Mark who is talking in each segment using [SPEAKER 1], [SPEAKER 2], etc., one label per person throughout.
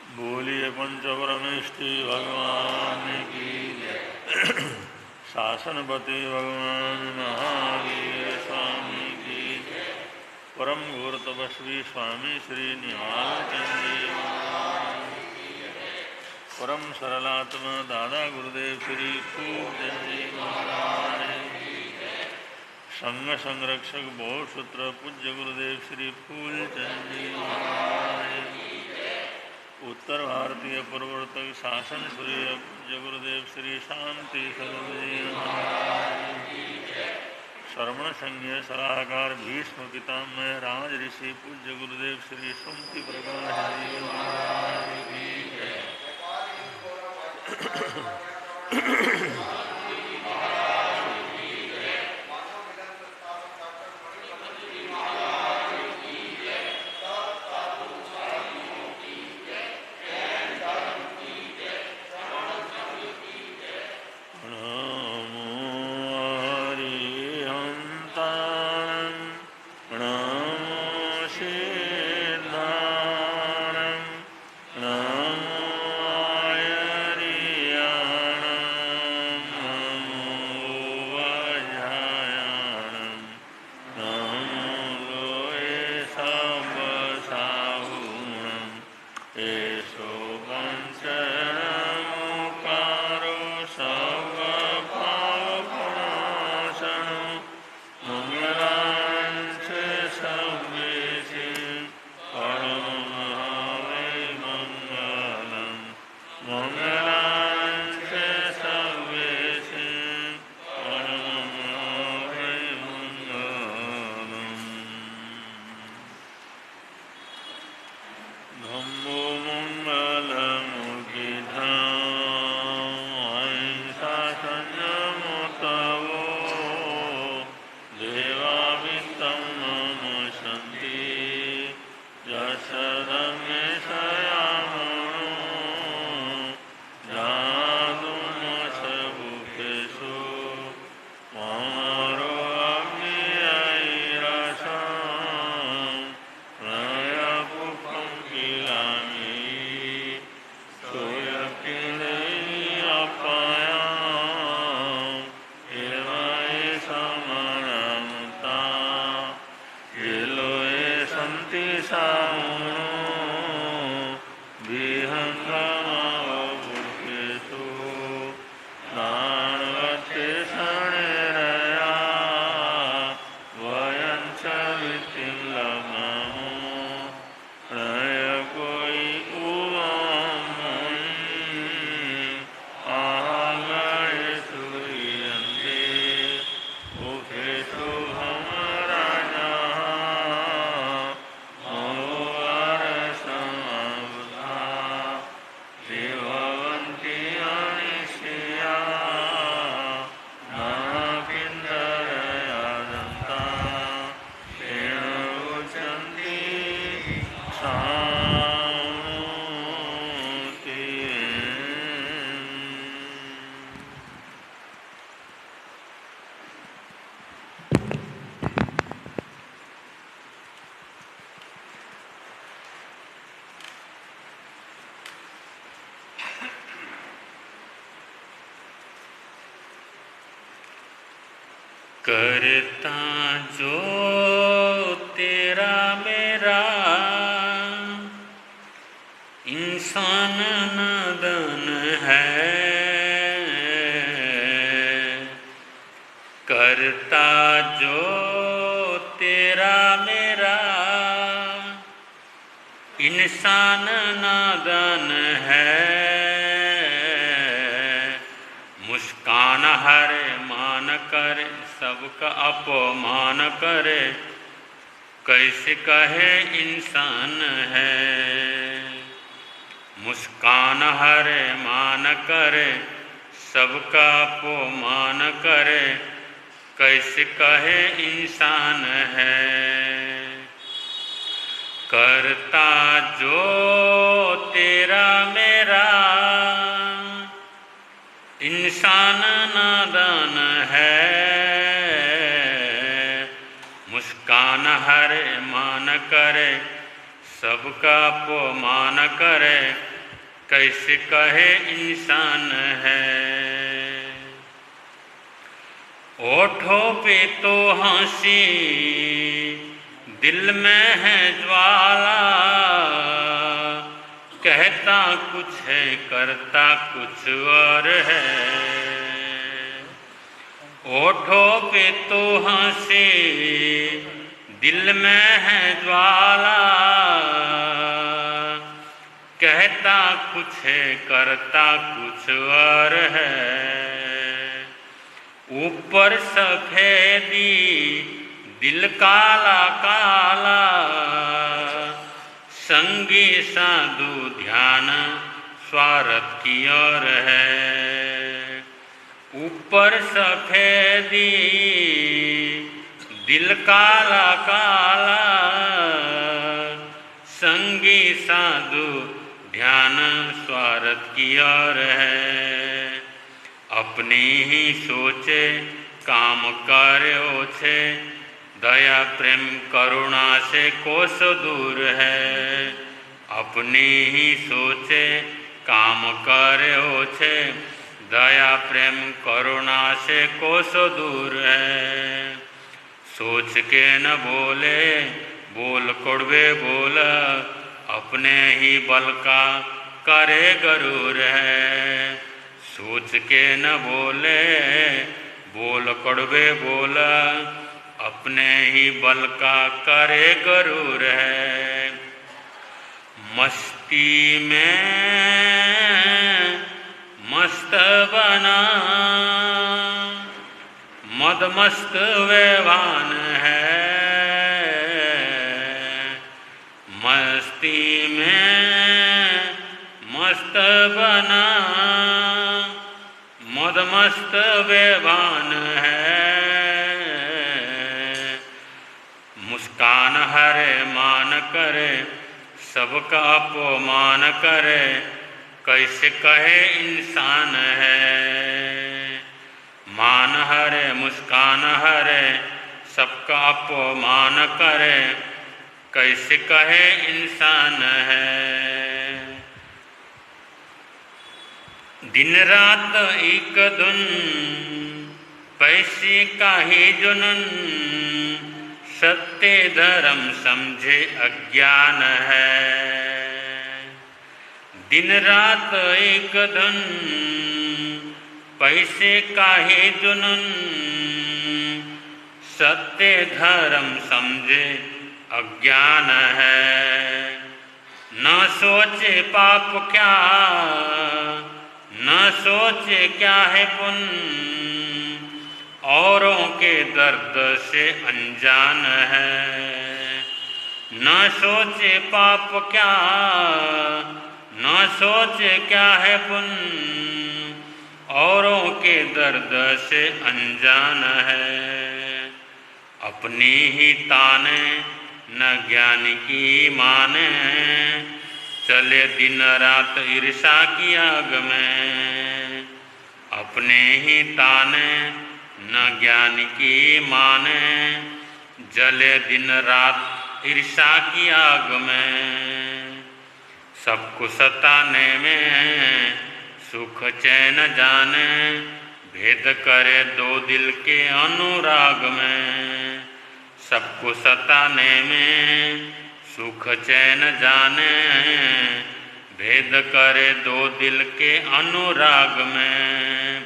[SPEAKER 1] बोलिए पंचपरमेष्ठी भगवान की जय। शासनपति भगवान महावीर स्वामी की जय। परम घोर तपस्वी स्वामी श्री निहाल चंद जी महाराज की जय। परम सरलात्मा दादा गुरुदेव श्री पूजन जी महाराज की जय। संघ संरक्षक बहुसूत्र पूज्य गुरुदेव श्री फूलचंद जी महाराज की जय। उत्तर भारतीय प्रवर्तक शासन सूर्य पूज्य गुरुदेव श्री शांति स्वरूप जी महाराज की जय। श्रवण संज्ञ सलाहकार भीष्म पितामह राज ऋषि पूज्य गुरुदेव श्री सुमति प्रकाश जी महाराज की जय।
[SPEAKER 2] करता जो तेरा मेरा इंसान नादान है, करता जो तेरा मेरा इंसान नादान है। मुस्कान हर मान कर सबका अपमान करे, कैसे कहे इंसान है। मुस्कान हर मान करे सबका अपमान करे, कैसे कहे इंसान है। करता जो तेरा मेरा इंसान नादान है। मुस्कान हर मान करे सबका अपमान करे, कैसे कहे इंसान है। ओठों पे तो हंसी, दिल में है ज्वाला, कहता कुछ है करता कुछ और है। ओठों पे तो हंसी, दिल में है ज्वाला, कहता कुछ है करता कुछ और है। ऊपर सफेदी दिल काला काला, संगी साधु ध्यान स्वार्थ की ओर है। ऊपर सफेदी दिल काला काला, संगी साधु ध्यान स्वार्थ की ओर है। अपनी ही सोचे काम कार्यो छे, दया प्रेम करुणा से कोस दूर है। अपनी ही सोचे काम कार्यो छे, दया प्रेम करुणा से कोस दूर है। सोच के न बोले बोल कड़वे बोल, अपने ही बल का करे गरूर है। सोच के न बोले बोल कड़वे बोल, अपने ही बल का करे गरूर है। मस्ती में मस्त बना मदमस्त वेवान है। मस्ती में मस्त बना मदमस्त वेवान है। मुस्कान हरे मान करे, सबका अपमान करे, कैसे कहे इंसान है। मान हरे मुस्कान हरे, सबका अपमान करे, कैसे कहे इंसान है। दिन रात एक धुन पैसे का ही जुनून, सत्य धर्म समझे अज्ञान है। दिन रात एक धुन पैसे का ही जुनून, सत्य धर्म समझे अज्ञान है। न सोचे पाप क्या न सोचे क्या है पुण्य, औरों के दर्द से अनजान है। न सोचे पाप क्या न सोचे क्या है पुण्य, औरों के दर्द से अनजान है। अपनी ही ताने न ज्ञानी की माने, चले दिन रात ईर्षा की आग में। अपने ही ताने न ज्ञानी की माने, जले दिन रात ईर्षा की आग में। सबको सताने में सुख चैन जाने, भेद करे दो दिल के अनुराग में। सबको सताने में सुख चैन जाने, भेद करे दो दिल के अनुराग में।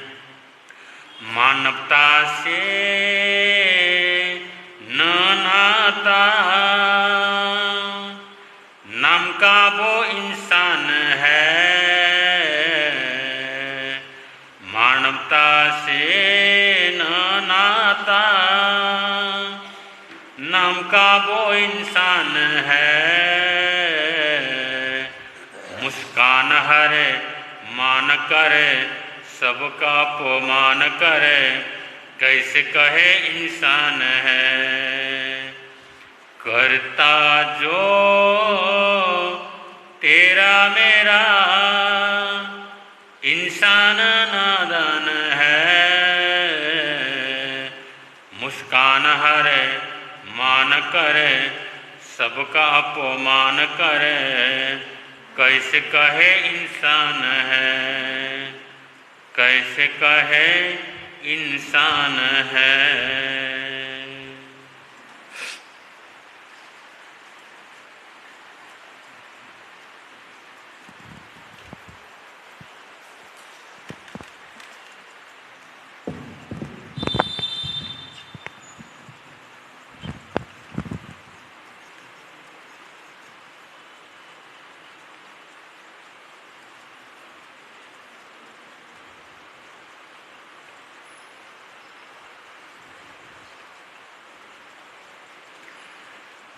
[SPEAKER 2] मानवता से न नाता, नाम का वो इंसान है। मानवता से न नाता, नाम का वो इंसान है। मुस्कान हरे मान करे, सबका अपमान करे, कैसे कहे इंसान है। करता जो तेरा मेरा, इंसान नादान है। मुस्कान हरे मान करे, सबका अपमान करे, कैसे कहे इंसान है, कैसे कहे इंसान है।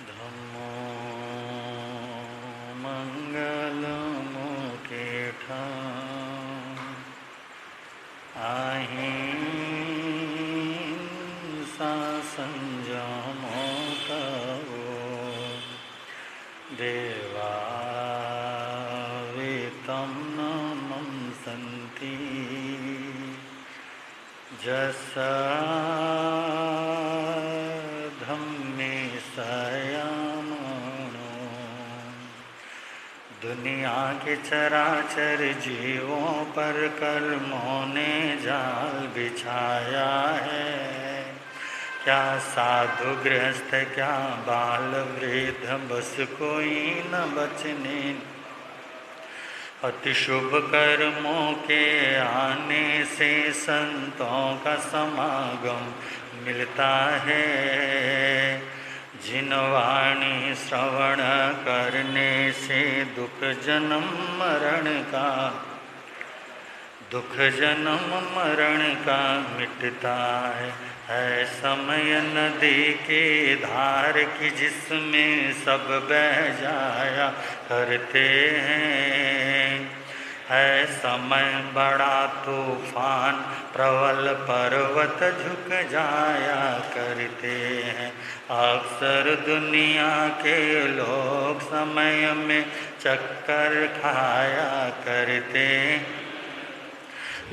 [SPEAKER 3] धम्मो मंगलमुकेठा अहिंसा संयमो तवो देवा वेतं नमं सन्ति जसा दुनिया के चराचर जीवों पर कर्मों ने जाल बिछाया है। क्या साधु गृहस्थ क्या बाल वृद्ध बस कोई न बचने। अति शुभ कर्मों के आने से संतों का समागम मिलता है। जिन वाणी श्रवण करने से दुख जन्म मरण का मिटता है समय नदी के धार की जिसमें सब बह जाया करते हैं। है समय बड़ा तूफान प्रबल पर्वत झुक जाया करते हैं। अक्सर दुनिया के लोग समय में चक्कर खाया करते,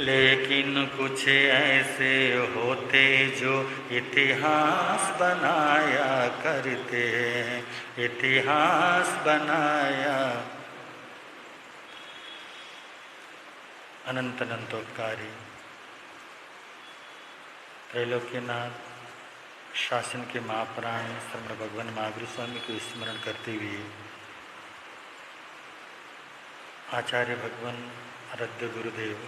[SPEAKER 3] लेकिन कुछ ऐसे होते जो इतिहास बनाया करते हैं। इतिहास बनाया अनंत अनंतोपकारी त्रैलोक्यनाथ शासन के महाप्राण श्रमण भगवान महावीर स्वामी को स्मरण करते हुए आचार्य भगवान आराध्य गुरुदेव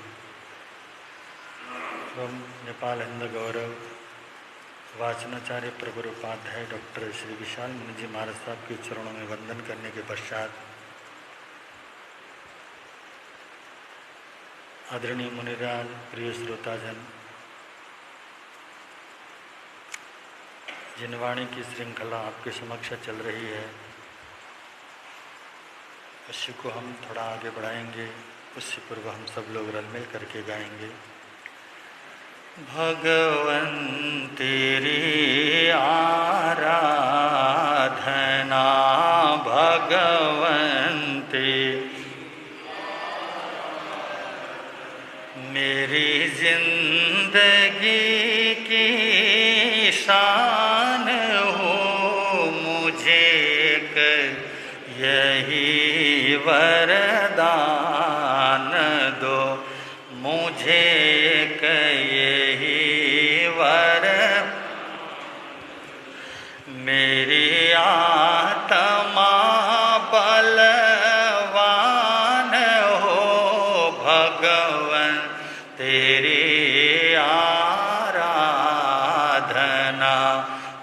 [SPEAKER 3] एवं नेपाल हिंद गौरव वाचनाचार्य प्रभुर उपाध्याय डॉक्टर श्री विशाल मुनि जी महाराज साहब के चरणों में वंदन करने के पश्चात आदरणीय मुनिराज, प्रिय श्रोताजन, जिन वाणी की श्रृंखला आपके समक्ष चल रही है उसी को हम थोड़ा आगे बढ़ाएंगे। उससे पूर्व हम सब लोग रल मिल करके गाएंगे। भगवन तेरी आराधना भगवंते मेरी जिंदगी की शान हो। मुझे एक यही वरदान दो, मुझे एक यही वर। मेरी आत्मा बलवान हो भगवन तेरी आराधना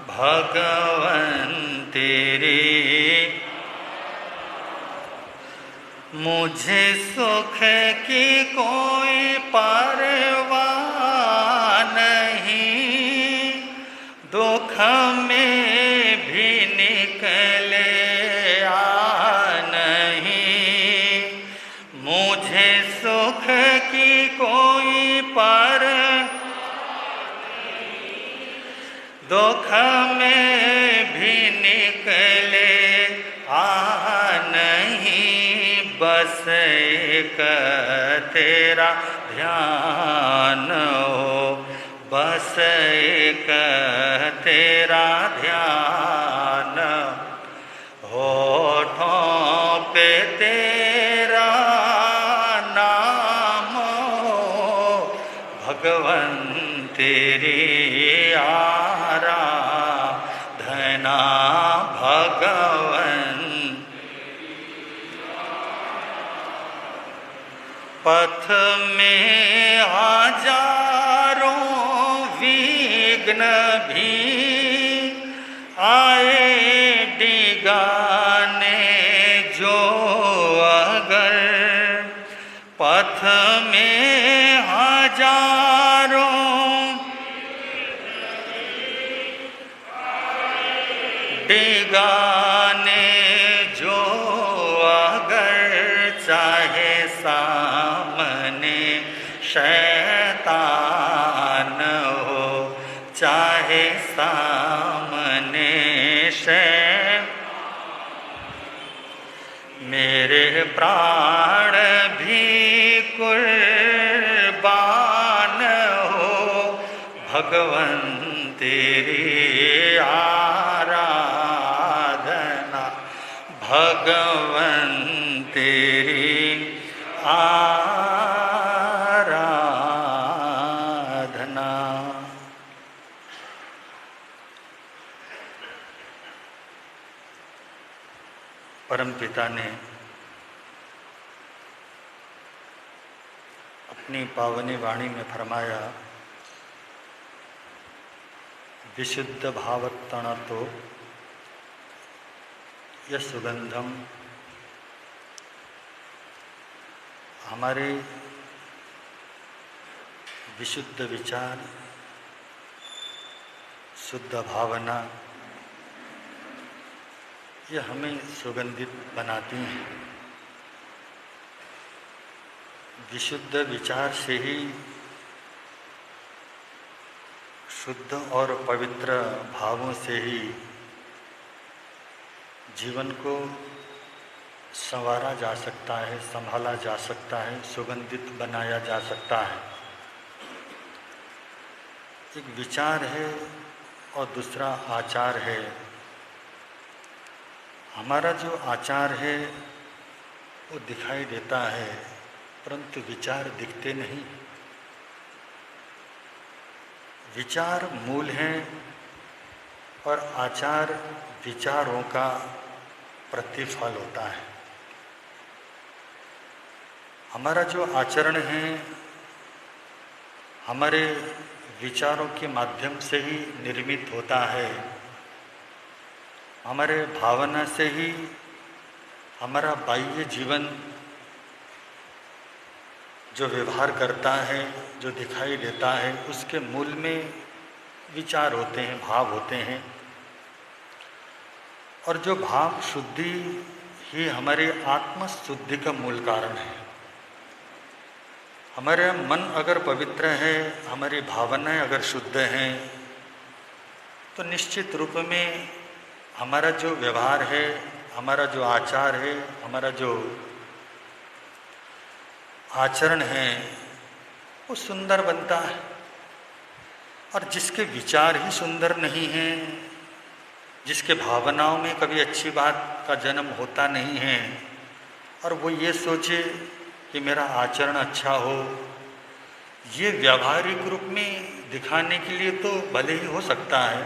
[SPEAKER 3] भगवन तेरी। मुझे सुख की कोई परवाह नहीं, दुख में भी निकले आ नहीं। मुझे सुख की कोई पर दुख में भी निकले आ नहीं। बस एक तेरा ध्यान हो, बस एक तेरा ध्यान। होठों पे तेरे भगवन तेरी आराधना भगवन। पथ में हजारों विघ्न भी आए डिगाने जो अगर, पथ में हजारों डिगाने जो अगर, चाहे सामने शैतान हो, चाहे सामने मेरे प्राण भी कुर्बान हो, भगवन तेरी आराधना भगवन तेरी आराधना। परमपिता ने अपनी पावनी वाणी में फरमाया, विशुद्ध भावत्तण तो यह सुगंधम। हमारे विशुद्ध विचार, शुद्ध भावना, यह हमें सुगंधित बनाती हैं। विशुद्ध विचार से ही शुद्ध और पवित्र भावों से ही जीवन को संवारा जा सकता है, संभाला जा सकता है, सुगंधित बनाया जा सकता है। एक विचार है और दूसरा आचार है। हमारा जो आचार है वो दिखाई देता है, परंतु विचार दिखते नहीं। विचार मूल हैं और आचार विचारों का प्रतिफल होता है। हमारा जो आचरण है हमारे विचारों के माध्यम से ही निर्मित होता है। हमारे भावना से ही हमारा बाह्य जीवन जो व्यवहार करता है, जो दिखाई देता है, उसके मूल में विचार होते हैं, भाव होते हैं। और जो भाव शुद्धि ही हमारे आत्म शुद्धि का मूल कारण है। हमारा मन अगर पवित्र है, हमारी भावनाएं अगर शुद्ध हैं, तो निश्चित रूप में हमारा जो व्यवहार है, हमारा जो आचार है, हमारा जो आचरण है वो सुंदर बनता है। और जिसके विचार ही सुंदर नहीं हैं, जिसके भावनाओं में कभी अच्छी बात का जन्म होता नहीं है, और वो ये सोचे कि मेरा आचरण अच्छा हो, ये व्यावहारिक रूप में दिखाने के लिए तो भले ही हो सकता है,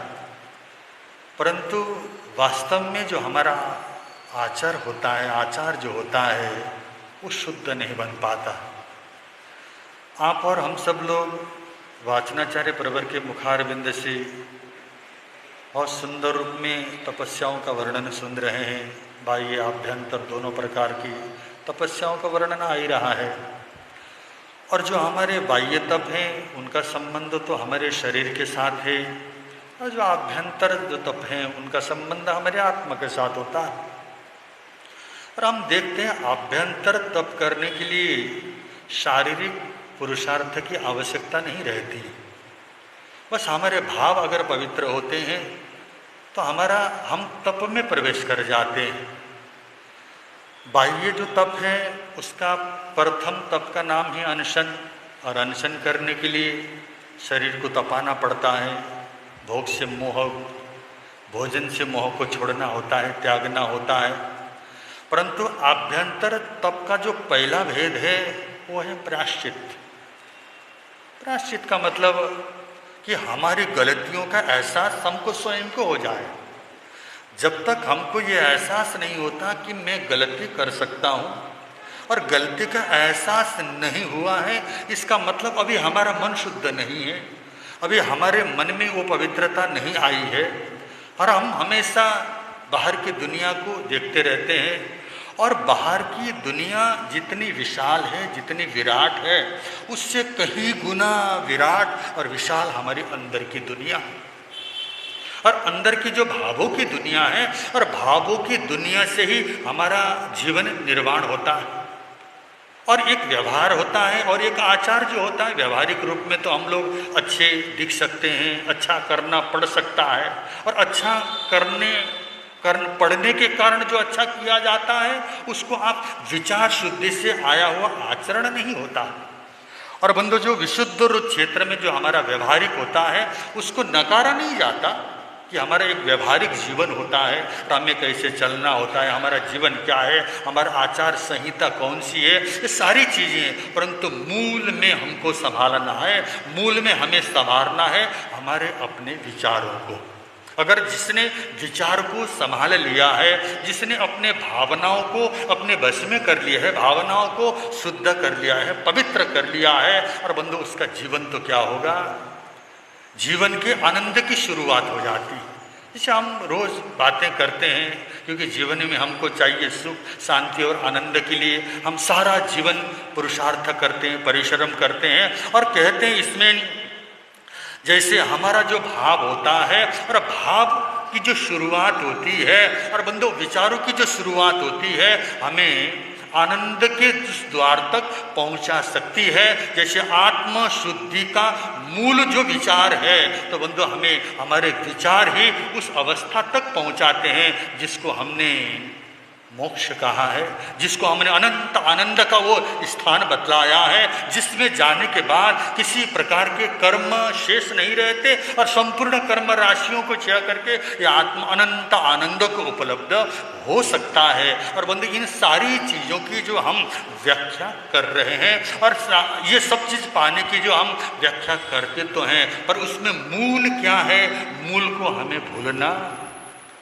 [SPEAKER 3] परंतु वास्तव में जो हमारा आचार होता है, आचार जो होता है वो शुद्ध नहीं बन पाता। आप और हम सब लोग वाचनाचार्य प्रवर के मुखारबिंद से बहुत सुंदर रूप में तपस्याओं का वर्णन सुन रहे हैं। बाह्य आभ्यंतर दोनों प्रकार की तपस्याओं का वर्णन आ ही रहा है। और जो हमारे बाह्य तप हैं उनका संबंध तो हमारे शरीर के साथ है, और जो आभ्यंतर जो तप हैं उनका संबंध हमारे आत्मा के साथ होता है। और हम देखते हैं आभ्यंतर तप करने के लिए शारीरिक पुरुषार्थ की आवश्यकता नहीं रहती। बस हमारे भाव अगर पवित्र होते हैं तो हम तप में प्रवेश कर जाते हैं। बाह्य जो तप है उसका प्रथम तप का नाम है अनशन, और अनशन करने के लिए शरीर को तपाना पड़ता है। भोग से मोह, भोजन से मोह को छोड़ना होता है, त्यागना होता है। परंतु आभ्यंतर तप का जो पहला भेद है वो है प्रायश्चित। प्रायश्चित का मतलब कि हमारी गलतियों का एहसास हमको स्वयं को हो जाए। जब तक हमको ये एहसास नहीं होता कि मैं गलती कर सकता हूँ और गलती का एहसास नहीं हुआ है, इसका मतलब अभी हमारा मन शुद्ध नहीं है, अभी हमारे मन में वो पवित्रता नहीं आई है। और हम हमेशा बाहर की दुनिया को देखते रहते हैं, और बाहर की दुनिया जितनी विशाल है, जितनी विराट है, उससे कहीं गुना विराट और विशाल हमारी अंदर की दुनिया है। और अंदर की जो भावों की दुनिया है, और भावों की दुनिया से ही हमारा जीवन निर्माण होता है, और एक व्यवहार होता है, और एक आचार जो होता है। व्यवहारिक रूप में तो हम लोग अच्छे दिख सकते हैं, अच्छा करना पड़ सकता है, और अच्छा पढ़ने के कारण जो अच्छा किया जाता है उसको आप विचार शुद्धि से आया हुआ आचरण नहीं होता। और बंधु, जो विशुद्ध क्षेत्र में जो हमारा व्यवहारिक होता है उसको नकारा नहीं जाता कि हमारा एक व्यवहारिक जीवन होता है, हमें कैसे चलना होता है, हमारा जीवन क्या है, हमारा आचार संहिता कौन सी है, ये सारी चीज़ें। परंतु मूल में हमको संभालना है, मूल में हमें संवारना है हमारे अपने विचारों को। अगर जिसने विचार को संभाल लिया है, जिसने अपने भावनाओं को अपने वश में कर लिया है, भावनाओं को शुद्ध कर लिया है, पवित्र कर लिया है, और बंधु उसका जीवन तो क्या होगा, जीवन के आनंद की शुरुआत हो जाती है। जैसे हम रोज़ बातें करते हैं, क्योंकि जीवन में हमको चाहिए सुख, शांति और आनंद के लिए हम सारा जीवन पुरुषार्थ करते हैं, परिश्रम करते हैं, और कहते हैं इसमें जैसे हमारा जो भाव होता है, और भाव की जो शुरुआत होती है, और बंधु विचारों की जो शुरुआत होती है, हमें आनंद के द्वार तक पहुंचा सकती है। जैसे आत्म शुद्धि का मूल जो विचार है, तो बंधु हमें हमारे विचार ही उस अवस्था तक पहुंचाते हैं जिसको हमने मोक्ष कहा है, जिसको हमने अनंत आनंद का वो स्थान बतलाया है, जिसमें जाने के बाद किसी प्रकार के कर्म शेष नहीं रहते, और संपूर्ण कर्म राशियों को क्षय करके ये आत्म अनंत आनंद को उपलब्ध हो सकता है। और बंधु, इन सारी चीज़ों की जो हम व्याख्या कर रहे हैं, और ये सब चीज़ पाने की जो हम व्याख्या करते तो हैं, पर उसमें मूल क्या है, मूल को हमें भूलना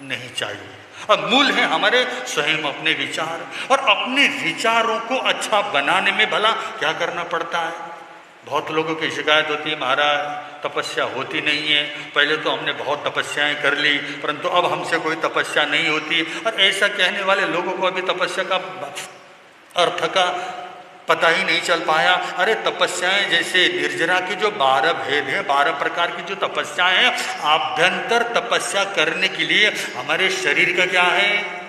[SPEAKER 3] नहीं चाहिए। और मूल है हमारे स्वयं अपने विचार, और अपने विचारों को अच्छा बनाने में भला क्या करना पड़ता है। बहुत लोगों की शिकायत होती है, महाराज तपस्या होती नहीं है, पहले तो हमने बहुत तपस्याएं कर ली परंतु अब हमसे कोई तपस्या नहीं होती। और ऐसा कहने वाले लोगों को अभी तपस्या का अर्थ का पता ही नहीं चल पाया। अरे तपस्याएं जैसे निर्जरा की जो 12 भेद हैं, 12 प्रकार की जो तपस्याएं हैं, आभ्यंतर तपस्या करने के लिए हमारे शरीर का क्या है,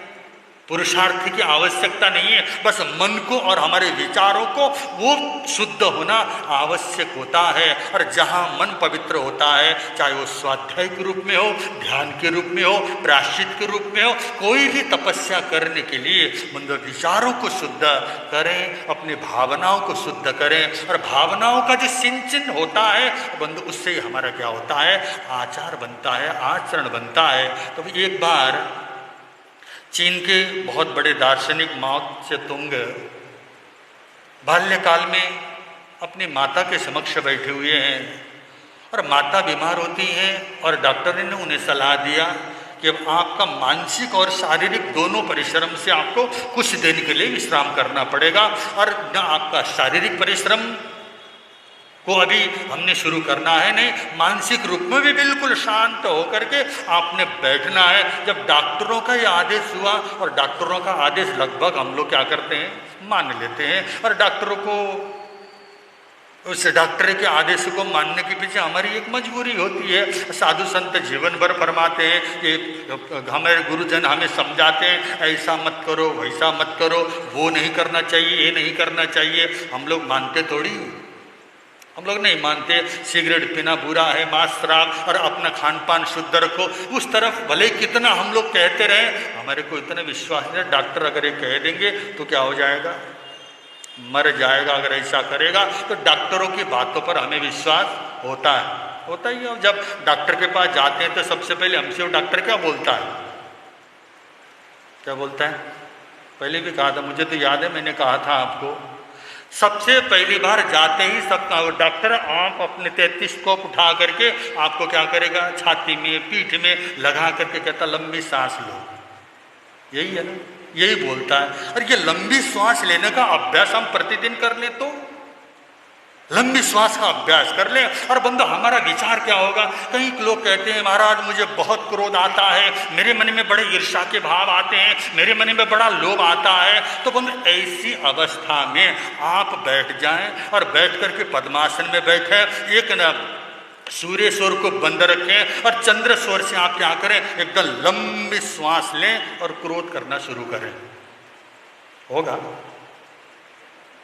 [SPEAKER 3] पुरुषार्थ की आवश्यकता नहीं है, बस मन को और हमारे विचारों को वो शुद्ध होना आवश्यक होता है। और जहाँ मन पवित्र होता है, चाहे वो स्वाध्याय के रूप में हो, ध्यान के रूप में हो, प्रायश्चित के रूप में हो, कोई भी तपस्या करने के लिए बंधु विचारों को शुद्ध करें, अपनी भावनाओं को शुद्ध करें। और भावनाओं का जो सिंचन होता है बंधु, उससे हमारा क्या होता है, आचार बनता है, आचरण बनता है। तो एक बार चीन के बहुत बड़े दार्शनिक माओ त्से-तुंग बाल्यकाल में अपनी माता के समक्ष बैठे हुए हैं, और माता बीमार होती हैं, और डॉक्टर ने उन्हें सलाह दिया कि अब आपका मानसिक और शारीरिक दोनों परिश्रम से आपको कुछ दिन के लिए विश्राम करना पड़ेगा, और न आपका शारीरिक परिश्रम को अभी हमने शुरू करना है, नहीं मानसिक रूप में भी बिल्कुल शांत होकर के आपने बैठना है। जब डॉक्टरों का ये आदेश हुआ, और डॉक्टरों का आदेश लगभग हम लोग क्या करते हैं, मान लेते हैं, और डॉक्टरों को उस डॉक्टर के आदेश को मानने के पीछे हमारी एक मजबूरी होती है। साधु संत जीवन भर फरमाते हैं कि हमारे गुरुजन हमें समझाते हैं ऐसा मत करो, वैसा मत करो, वो नहीं करना चाहिए, ये नहीं करना चाहिए। हम लोग मानते थोड़ी, हम लोग नहीं मानते। सिगरेट पीना बुरा है, मांस शराब, और अपना खान पान शुद्ध रखो, उस तरफ भले कितना हम लोग कहते रहे, हमारे को इतना विश्वास है डॉक्टर अगर ये कह देंगे तो क्या हो जाएगा, मर जाएगा। अगर ऐसा करेगा तो डॉक्टरों की बातों पर हमें विश्वास होता ही है। जब डॉक्टर के पास जाते हैं तो सबसे पहले हमसे वो डॉक्टर क्या बोलता है, क्या बोलता है, पहले भी कहा था, मुझे तो याद है मैंने कहा था आपको, सबसे पहली बार जाते ही सब डॉक्टर आप अपने 33 स्कोप उठा करके आपको क्या करेगा, छाती में पीठ में लगा करके कहता लंबी सांस लो। यही है ना, यही बोलता है। और ये लंबी श्वास लेने का अभ्यास हम प्रतिदिन कर ले तो लंबी श्वास का अभ्यास कर ले। और बंदो हमारा विचार क्या होगा, कई लोग कहते हैं महाराज मुझे बहुत क्रोध आता है, मेरे मन में बड़े ईर्ष्या के भाव आते हैं, मेरे मन में बड़ा लोभ आता है। तो बंदो ऐसी अवस्था में आप बैठ जाएं और बैठ करके पद्मासन में बैठे, एक न सूर्य स्वर को बंद रखें और चंद्र स्वर से आप क्या करें, एकदम लंबी श्वास लें और क्रोध करना शुरू करें। होगा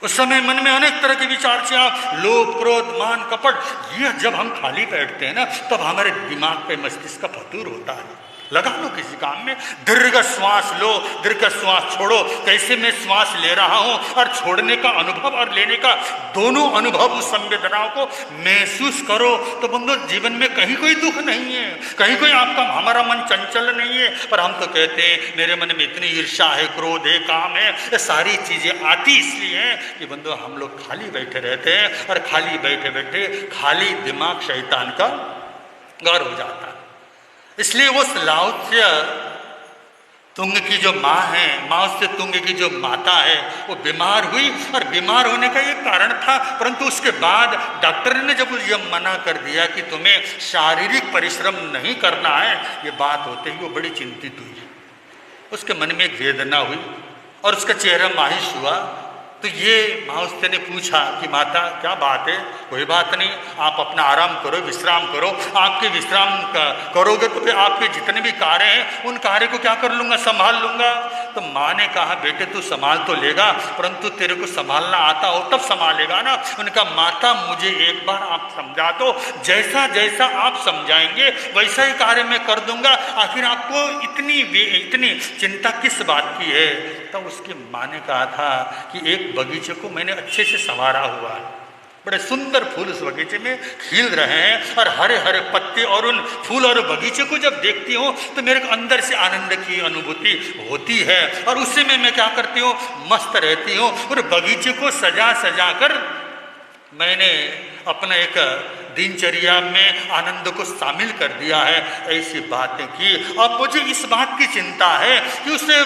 [SPEAKER 3] उस समय मन में अनेक तरह के विचार से आप लोभ क्रोध मान कपट, ये जब हम खाली बैठते हैं ना तब हमारे दिमाग पे मस्तिष्क का फतूर होता है। लगा लो किसी काम में, दीर्घ श्वास लो, दीर्घ श्वास छोड़ो। कैसे मैं श्वास ले रहा हूं और छोड़ने का अनुभव और लेने का दोनों अनुभव, उस संवेदनाओं को महसूस करो। तो बंधु जीवन में कहीं कोई दुख नहीं है, कहीं कोई आपका हमारा मन चंचल नहीं है। पर हम तो कहते हैं मेरे मन में इतनी ईर्ष्या है, क्रोध है, काम है, ये सारी चीजें आती इसलिए हैं कि बंधु हम लोग खाली बैठे रहते हैं और खाली बैठे बैठे खाली दिमाग शैतान का घर हो जाता है। इसलिए वो लाओ त्से तुंग की जो माँ है, माँ से तुंग की जो माता है, वो बीमार हुई और बीमार होने का ये कारण था। परंतु उसके बाद डॉक्टर ने जब यह मना कर दिया कि तुम्हें शारीरिक परिश्रम नहीं करना है, ये बात होते ही वो बड़ी चिंतित हुई। उसके मन में एक वेदना हुई और उसका चेहरा मायूस हुआ। तो ये माउस्ते ने पूछा कि माता क्या बात है। कोई बात नहीं, आप अपना आराम करो, विश्राम करो। आपके विश्राम करोगे तो फिर आपके जितने भी कार्य हैं उन कार्य को क्या कर लूँगा, संभाल लूँगा। तो माँ ने कहा बेटे तू संभाल तो लेगा, परंतु तेरे को संभालना आता हो तब संभालेगा ना। उनका माता मुझे एक बार आप समझा दो, जैसा जैसा आप समझाएंगे वैसा ही कार्य मैं कर दूंगा। आखिर आपको इतनी चिंता किस बात की है। तब उसकी माँ ने कहा था कि एक बगीचे को मैंने अच्छे से संवारा हुआ है, बड़े सुंदर फूल उस बगीचे में खिल रहे हैं और हरे हरे पत्ते, और उन फूल और बगीचे को जब देखती हूँ तो मेरे अंदर से आनंद की अनुभूति होती है और उससे मैं क्या करती हूँ, मस्त रहती हूँ। और बगीचे को सजा सजा कर मैंने अपना एक दिनचर्या में आनंद को शामिल कर दिया है। ऐसी बातें की। अब मुझे इस बात की चिंता है कि उसे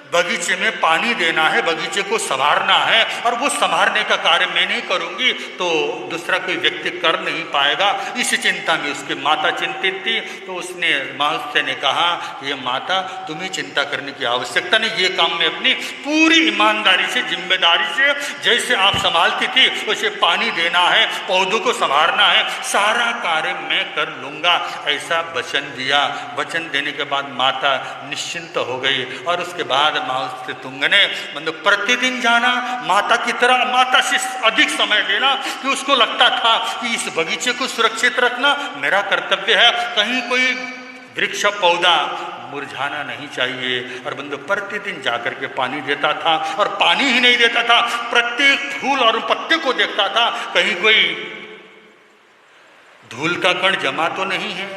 [SPEAKER 3] बगीचे में पानी देना है, बगीचे को संवारना है, और वो संवारने का कार्य मैं नहीं करूंगी तो दूसरा कोई व्यक्ति कर नहीं पाएगा। इस चिंता में उसकी माता चिंतित थी। तो उसने माँ ने कहा ये माता तुम्हें चिंता करने की आवश्यकता नहीं, ये काम मैं अपनी पूरी ईमानदारी से, जिम्मेदारी से जैसे आप संभालती थी उसे पानी देना है, पौधों को संवारना है, सारा कार्य मैं कर लूँगा, ऐसा वचन दिया। वचन देने के बाद माता निश्चिंत हो गई। और उसके बाद माँ तुंग ने मतलब प्रतिदिन जाना, माता की तरह, माता से अधिक समय देना, कि उसको लगता था कि इस बगीचे को सुरक्षित रखना मेरा कर्तव्य है, कहीं कोई वृक्ष पौधा मुरझाना नहीं चाहिए। और बंधु प्रतिदिन जाकर के पानी देता था, और पानी ही नहीं देता था, प्रत्येक फूल और पत्ते को देखता था कहीं कोई धूल का कण जमा तो नहीं है।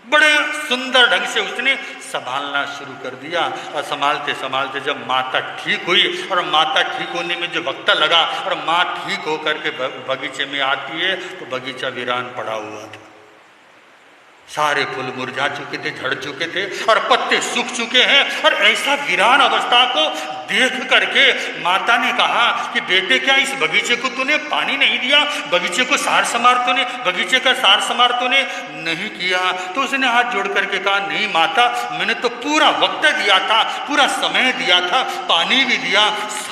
[SPEAKER 3] बड़े सुंदर ढंग से उसने संभालना शुरू कर दिया। और संभालते संभालते जब माता ठीक हुई, और माता ठीक होने में जो वक्त लगा, और माँ ठीक होकर के बगीचे में आती है तो बगीचा वीरान पड़ा हुआ था। सारे फूल मुरझा चुके थे, झड़ चुके थे, और पत्ते सूख चुके हैं। और ऐसा वीरान अवस्था को देख करके माता ने कहा कि बेटे क्या इस बगीचे को तूने पानी नहीं दिया, बगीचे को सार संभार तूने, बगीचे का सार संभार तूने नहीं किया। तो उसने हाथ जोड़ करके कहा नहीं माता, मैंने तो पूरा वक्त दिया था, पूरा समय दिया था, पानी भी दिया,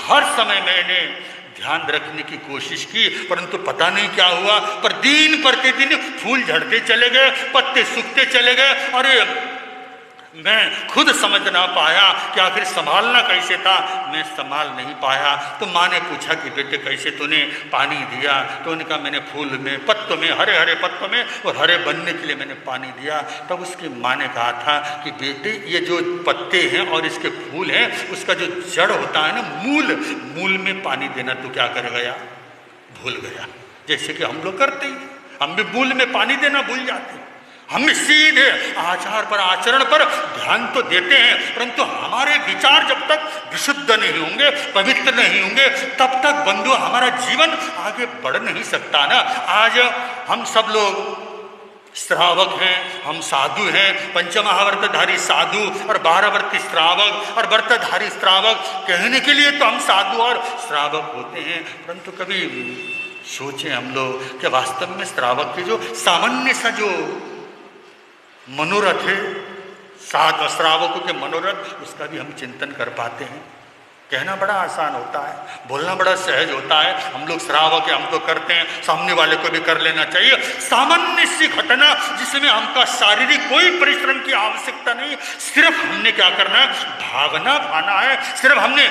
[SPEAKER 3] हर समय मैंने ध्यान रखने की कोशिश की, परंतु पता नहीं क्या हुआ, पर दिन प्रतिदिन फूल झड़ते चले गए, पत्ते सूखते चले गए, और मैं खुद समझ ना पाया कि आखिर संभालना कैसे था, मैं संभाल नहीं पाया। तो माँ ने पूछा कि बेटे कैसे तूने पानी दिया। तो उन्होंने कहा मैंने फूल में, पत्तों में, हरे हरे पत्तों में, और हरे बनने के लिए मैंने पानी दिया। तब उसकी माँ ने कहा था कि बेटे ये जो पत्ते हैं और इसके फूल हैं, उसका जो जड़ होता है ना, मूल में पानी देना तू क्या कर गया, भूल गया। जैसे कि हम लोग करते हैं, हम भी मूल में पानी देना भूल जाते हैं। हम सीधे आचार पर, आचरण पर ध्यान तो देते हैं, परंतु हमारे विचार जब तक विशुद्ध नहीं होंगे, पवित्र नहीं होंगे, तब तक बंधु हमारा जीवन आगे बढ़ नहीं सकता ना। आज हम सब लोग श्रावक हैं, हम साधु हैं, पंचमहाव्रतधारी साधु और 12 व्रती श्रावक और व्रतधारी श्रावक कहने के लिए तो हम साधु और श्रावक होते हैं, परंतु कभी सोचें हम लोग कि वास्तव में श्रावक के जो सामान्य सा जो मनोरथ है, साधु श्रावकों के मनोरथ, उसका भी हम चिंतन कर पाते हैं। कहना बड़ा आसान होता है, बोलना बड़ा सहज होता है। हम लोग श्रावक है, हम तो करते हैं, सामने वाले को भी कर लेना चाहिए। सामान्य सी घटना जिसमें हमका शारीरिक कोई परिश्रम की आवश्यकता नहीं, सिर्फ हमने क्या करना है, भावना पाना है, सिर्फ हमने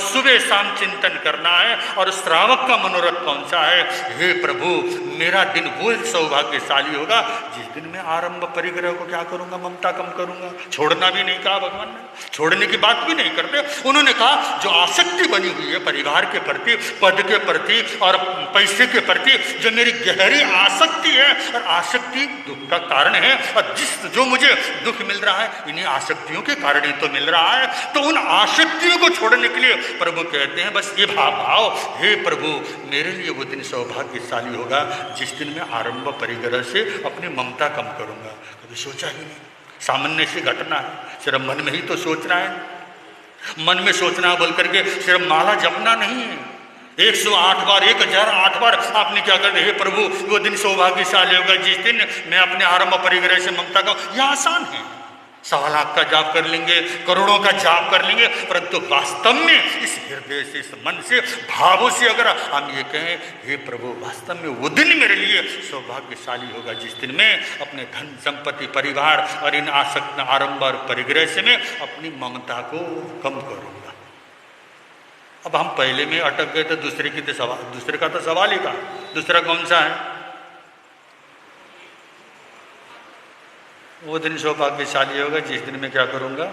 [SPEAKER 3] सुबह शाम चिंतन करना है। और श्रावक का मनोरथ कौन सा है? हे प्रभु, मेरा दिन वो सौभाग्यशाली होगा जिस दिन मैं आरंभ परिग्रह को क्या करूंगा, ममता कम करूंगा। छोड़ना भी नहीं कहा भगवान ने, छोड़ने की बात भी नहीं करते। उन्होंने कहा जो आसक्ति बनी हुई है परिवार के प्रति, पद के प्रति और पैसे के प्रति, जो मेरी गहरी आसक्ति है, और आसक्ति दुख का कारण है, और जो मुझे दुख मिल रहा है इन्हीं आसक्तियों के कारण ही तो मिल रहा है। तो उन आसक्तियों को छोड़ने के लिए प्रभु कहते हैं बस ये भाव, हे प्रभु मेरे लिए वो दिन सौभाग्यशाली होगा जिस दिन मैं आरंभ परिग्रह से अपनी ममता कम करूंगा। कभी सोचा ही नहीं, सामान्य सी घटना है, सिर्फ मन में ही तो सोचना है। मन में सोचना बोल करके सिर्फ माला जपना नहीं है। 108 बार, 1008 बार आपने क्या कर दिया, हे प्रभु वो दिन सौभाग्यशाली होगा जिस दिन मैं अपने आरंभ परिग्रह से ममता का। यह आसान है, 1.25 लाख का जाप कर लेंगे, करोड़ों का जाप कर लेंगे, परंतु वास्तव में इस हृदय से, इस मन से, भावों से अगर हम ये कहें, हे प्रभु वास्तव में वो दिन मेरे लिए सौभाग्यशाली होगा जिस दिन मैं अपने धन संपत्ति परिवार और इन आसक्त आरंभ और परिग्रह से मैं अपनी ममता को कम करूंगा। अब हम पहले में अटक गए तो दूसरे का तो सवाल ही था। दूसरा कौन सा है? वो दिन सौभाग्यशाली होगा जिस दिन मैं क्या करूंगा,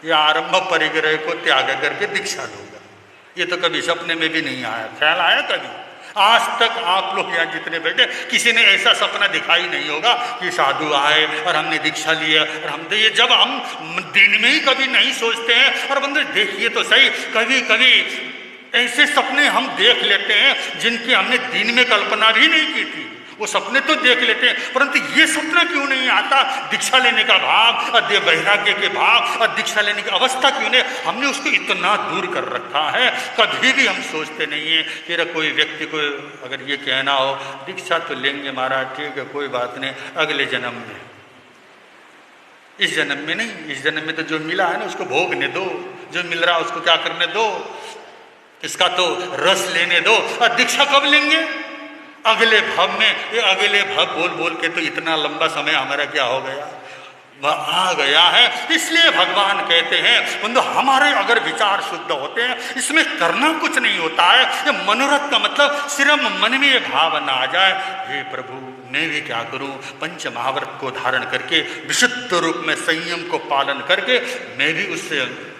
[SPEAKER 3] ये आरंभ परिग्रह को त्याग करके दीक्षा लूंगा। ये तो कभी सपने में भी नहीं आया, ख्याल आया कभी? आज तक आप लोग यहाँ जितने बैठे किसी ने ऐसा सपना दिखाई नहीं होगा कि साधु आए और हमने दीक्षा लिया और हम तो ये, जब हम दिन में ही कभी नहीं सोचते हैं। और बंदे देखिए तो सही, कभी कभी ऐसे सपने हम देख लेते हैं जिनकी हमने दिन में कल्पना भी नहीं की थी, वो सपने तो देख लेते हैं, परंतु ये सपना क्यों नहीं आता? दीक्षा लेने का भाव और वैराग्य के भाव और दीक्षा लेने की अवस्था क्यों नहीं? हमने उसको इतना दूर कर रखा है, कभी भी हम सोचते नहीं है कि कोई व्यक्ति को अगर ये कहना हो दीक्षा तो लेंगे महाराज, ठीक है कोई बात नहीं, अगले जन्म में, इस जन्म में नहीं, इस जन्म में तो जो मिला है ना उसको भोगने दो, जो मिल रहा है उसको क्या करने दो, इसका तो रस लेने दो। और दीक्षा कब लेंगे? अगले भाव में। ये अगले भाव बोल बोल के तो इतना लंबा समय हमारा क्या हो गया, वह आ गया है। इसलिए भगवान कहते हैं बंधु हमारे अगर विचार शुद्ध होते हैं, इसमें करना कुछ नहीं होता है। ये मनोरथ का मतलब सिर्फ मन में ये भाव ना आ जाए, हे प्रभु मैं भी क्या करूं, पंच महाव्रत को धारण करके विशुद्ध रूप में संयम को पालन करके मैं भी उससे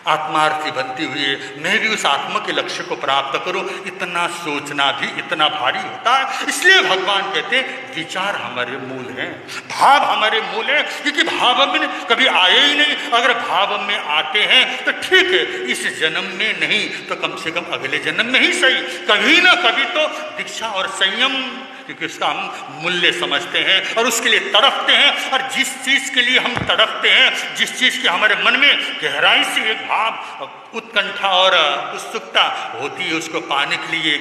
[SPEAKER 3] आत्मार्थी बनती हुई मैं भी उस आत्मा के लक्ष्य को प्राप्त करूं। इतना सोचना भी इतना भारी होता है। इसलिए भगवान कहते हैं विचार हमारे मूल हैं, भाव हमारे मूल हैं, क्योंकि भाव में कभी आए ही नहीं। अगर भाव में आते हैं तो ठीक है, इस जन्म में नहीं तो कम से कम अगले जन्म में ही सही, कभी ना कभी तो दीक्षा और संयम, क्योंकि उसका हम मूल्य समझते हैं और उसके लिए तड़पते हैं। और जिस चीज़ के लिए हम तड़पते हैं, जिस चीज़ के हमारे मन में गहराई से एक भाव, उत्कंठा और उत्सुकता होती है, उसको पाने के लिए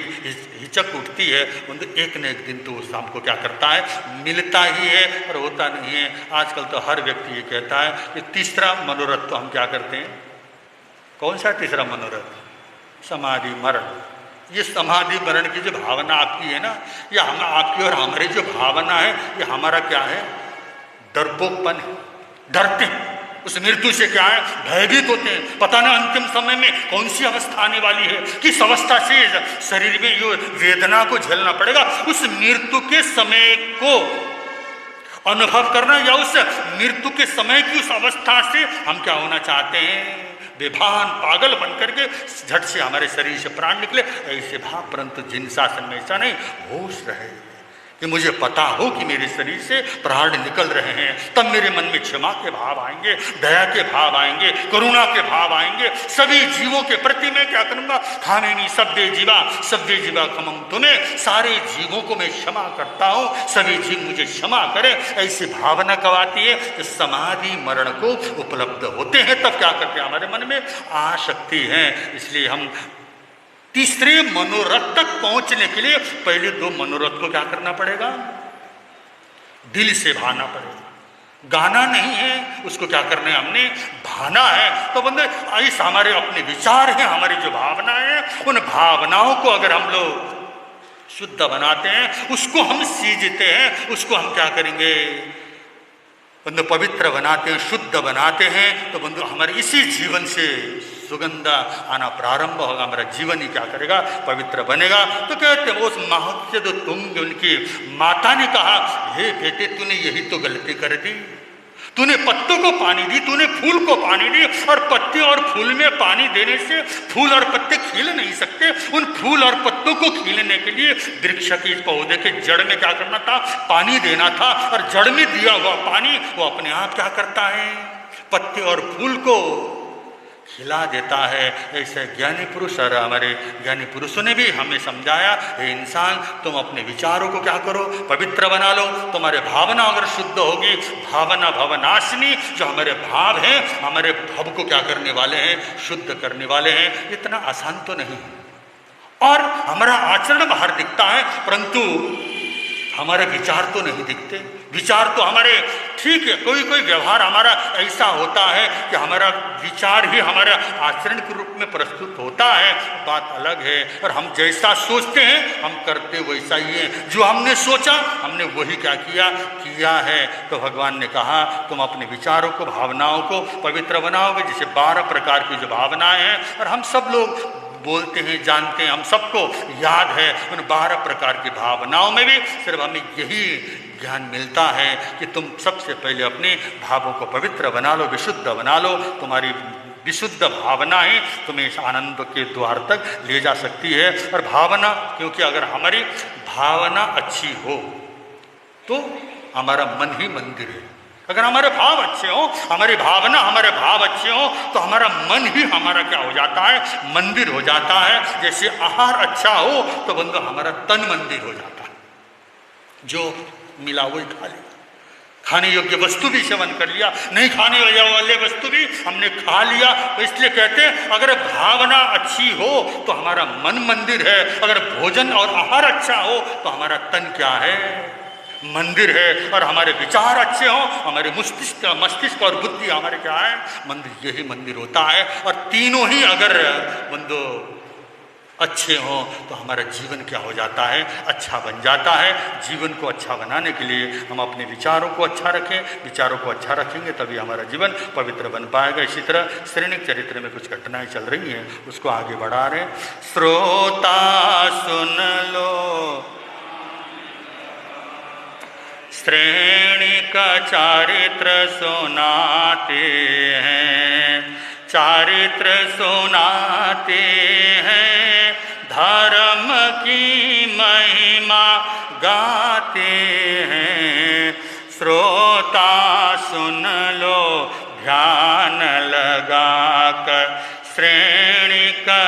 [SPEAKER 3] हिचक उठती है, तो एक न एक दिन तो उस हमको क्या करता है, मिलता ही है और होता नहीं है। आजकल तो हर व्यक्ति ये कहता है कि तीसरा मनोरथ तो हम क्या करते हैं। कौन सा तीसरा मनोरथ? समाधि मरण। ये समाधि मरण की जो भावना आपकी है ना, ये हम आपकी और हमारी जो भावना है, ये हमारा क्या है, डरपोकपन है। डरते हैं उस मृत्यु से, क्या है, भयभीत होते हैं। पता ना अंतिम समय में कौन सी अवस्था आने वाली है, किस अवस्था से शरीर में ये वेदना को झेलना पड़ेगा। उस मृत्यु के समय को अनुभव करना या उस मृत्यु के समय की उस अवस्था से हम क्या होना चाहते हैं, बेभान पागल बन करके झट से हमारे शरीर से प्राण निकले, ऐसे भाव। परंतु जिन शासन में ऐसा नहीं, होश रहे कि मुझे पता हो कि मेरे शरीर से प्राण निकल रहे हैं, तब मेरे मन में क्षमा के भाव आएंगे, दया के भाव आएंगे, करुणा के भाव आएंगे। सभी जीवों के प्रति मैं क्या करूंगा, खामेनी सभ्य जीवा खमम तुम्हें, सारे जीवों को मैं क्षमा करता हूं, सभी जीव मुझे क्षमा करें, ऐसी भावना कब आती है कि समाधि मरण को उपलब्ध होते हैं। तब क्या करते हैं, हमारे मन में आसक्ति है। इसलिए हम तीसरे मनोरथ तक पहुंचने के लिए पहले दो मनोरथ को क्या करना पड़ेगा, दिल से भाना पड़ेगा। गाना नहीं है, उसको क्या करना है, हमने भाना है। तो बंदे ऐसा हमारे अपने विचार हैं, हमारी जो भावनाएं हैं, उन भावनाओं को अगर हम लोग शुद्ध बनाते हैं, उसको हम सींचते हैं, उसको हम क्या करेंगे, बंधु पवित्र बनाते हैं, शुद्ध बनाते हैं। तो बंधु हमारे इसी जीवन से सुगंध आना प्रारंभ होगा, हमारा जीवन ही क्या करेगा, पवित्र बनेगा। तो कहते हैं उस महत्व जो उनकी माता ने कहा, हे बेटे तूने यही तो गलती कर दी, तूने पत्तों को पानी दी, तूने फूल को पानी दी, और पत्ते और फूल में पानी देने से फूल और पत्ते खिल नहीं सकते। उन फूल और पत्तों को खिलने के लिए वृक्ष के पौधे के जड़ में क्या करना था, पानी देना था। और जड़ में दिया हुआ पानी वो अपने आप क्या करता है, पत्ते और फूल को खिला देता है। ऐसे ज्ञानी पुरुष और हमारे ज्ञानी पुरुषों ने भी हमें समझाया, हे इंसान तुम अपने विचारों को क्या करो, पवित्र बना लो। तुम्हारे भावना अगर शुद्ध होगी, भावना भवनाशिनी, जो हमारे भाव हैं, हमारे भव को क्या करने वाले हैं, शुद्ध करने वाले हैं। इतना आसान तो नहीं है। और हमारा आचरण बाहर दिखता है, परंतु हमारे विचार तो नहीं दिखते। विचार तो हमारे ठीक है, कोई कोई व्यवहार हमारा ऐसा होता है कि हमारा विचार ही हमारे आचरण के रूप में प्रस्तुत होता है, बात अलग है। और हम जैसा सोचते हैं हम करते वैसा ही है, जो हमने सोचा हमने वही क्या किया है। तो भगवान ने कहा तुम अपने विचारों को, भावनाओं को पवित्र बनाओगे। जैसे 12 प्रकार की जो भावनाएं हैं, और हम सब लोग बोलते हैं, जानते हैं, हम सबको याद है, उन 12 प्रकार की भावनाओं में भी सिर्फ हमें यही ज्ञान मिलता है कि तुम सबसे पहले अपने भावों को पवित्र बना लो, विशुद्ध बना लो। तुम्हारी विशुद्ध भावना ही तुम्हें इस आनंद के द्वार तक ले जा सकती है। और भावना, क्योंकि अगर हमारी भावना अच्छी हो तो हमारा मन ही मंदिर है। अगर हमारे भाव अच्छे हो, हमारी भावना, हमारे भाव अच्छे हो, तो हमारा मन ही हमारा क्या हो जाता है, मंदिर हो जाता है। जैसे आहार अच्छा हो तो बंदो हमारा तन मंदिर हो जाता है, जो मिला वही खा लिया। खाने योग्य वस्तु भी सेवन कर लिया, नहीं खाने वाले वस्तु भी हमने खा लिया। तो इसलिए कहते हैं अगर भावना अच्छी हो तो हमारा मन मंदिर है, अगर भोजन और आहार अच्छा हो तो हमारा तन क्या है, मंदिर है। और हमारे विचार अच्छे हों, हमारे मस्तिष्क और बुद्धि हमारे क्या है, मंदिर, यही मंदिर होता है। और तीनों ही अगर बंदो अच्छे हों तो हमारा जीवन क्या हो जाता है, अच्छा बन जाता है। जीवन को अच्छा बनाने के लिए हम अपने विचारों को अच्छा रखें, विचारों को अच्छा रखेंगे तभी हमारा जीवन पवित्र बन पाएगा। इसी तरह श्रेणिक चरित्र में कुछ घटनाएं चल रही हैं, उसको आगे बढ़ा रहे हैं। श्रोता सुन लो, श्रेणी का चारित्र सुनाते हैं, चारित्र सुनाते हैं, धर्म की महिमा गाते हैं। श्रोता सुन लो ध्यान लगाकर, श्रेणी का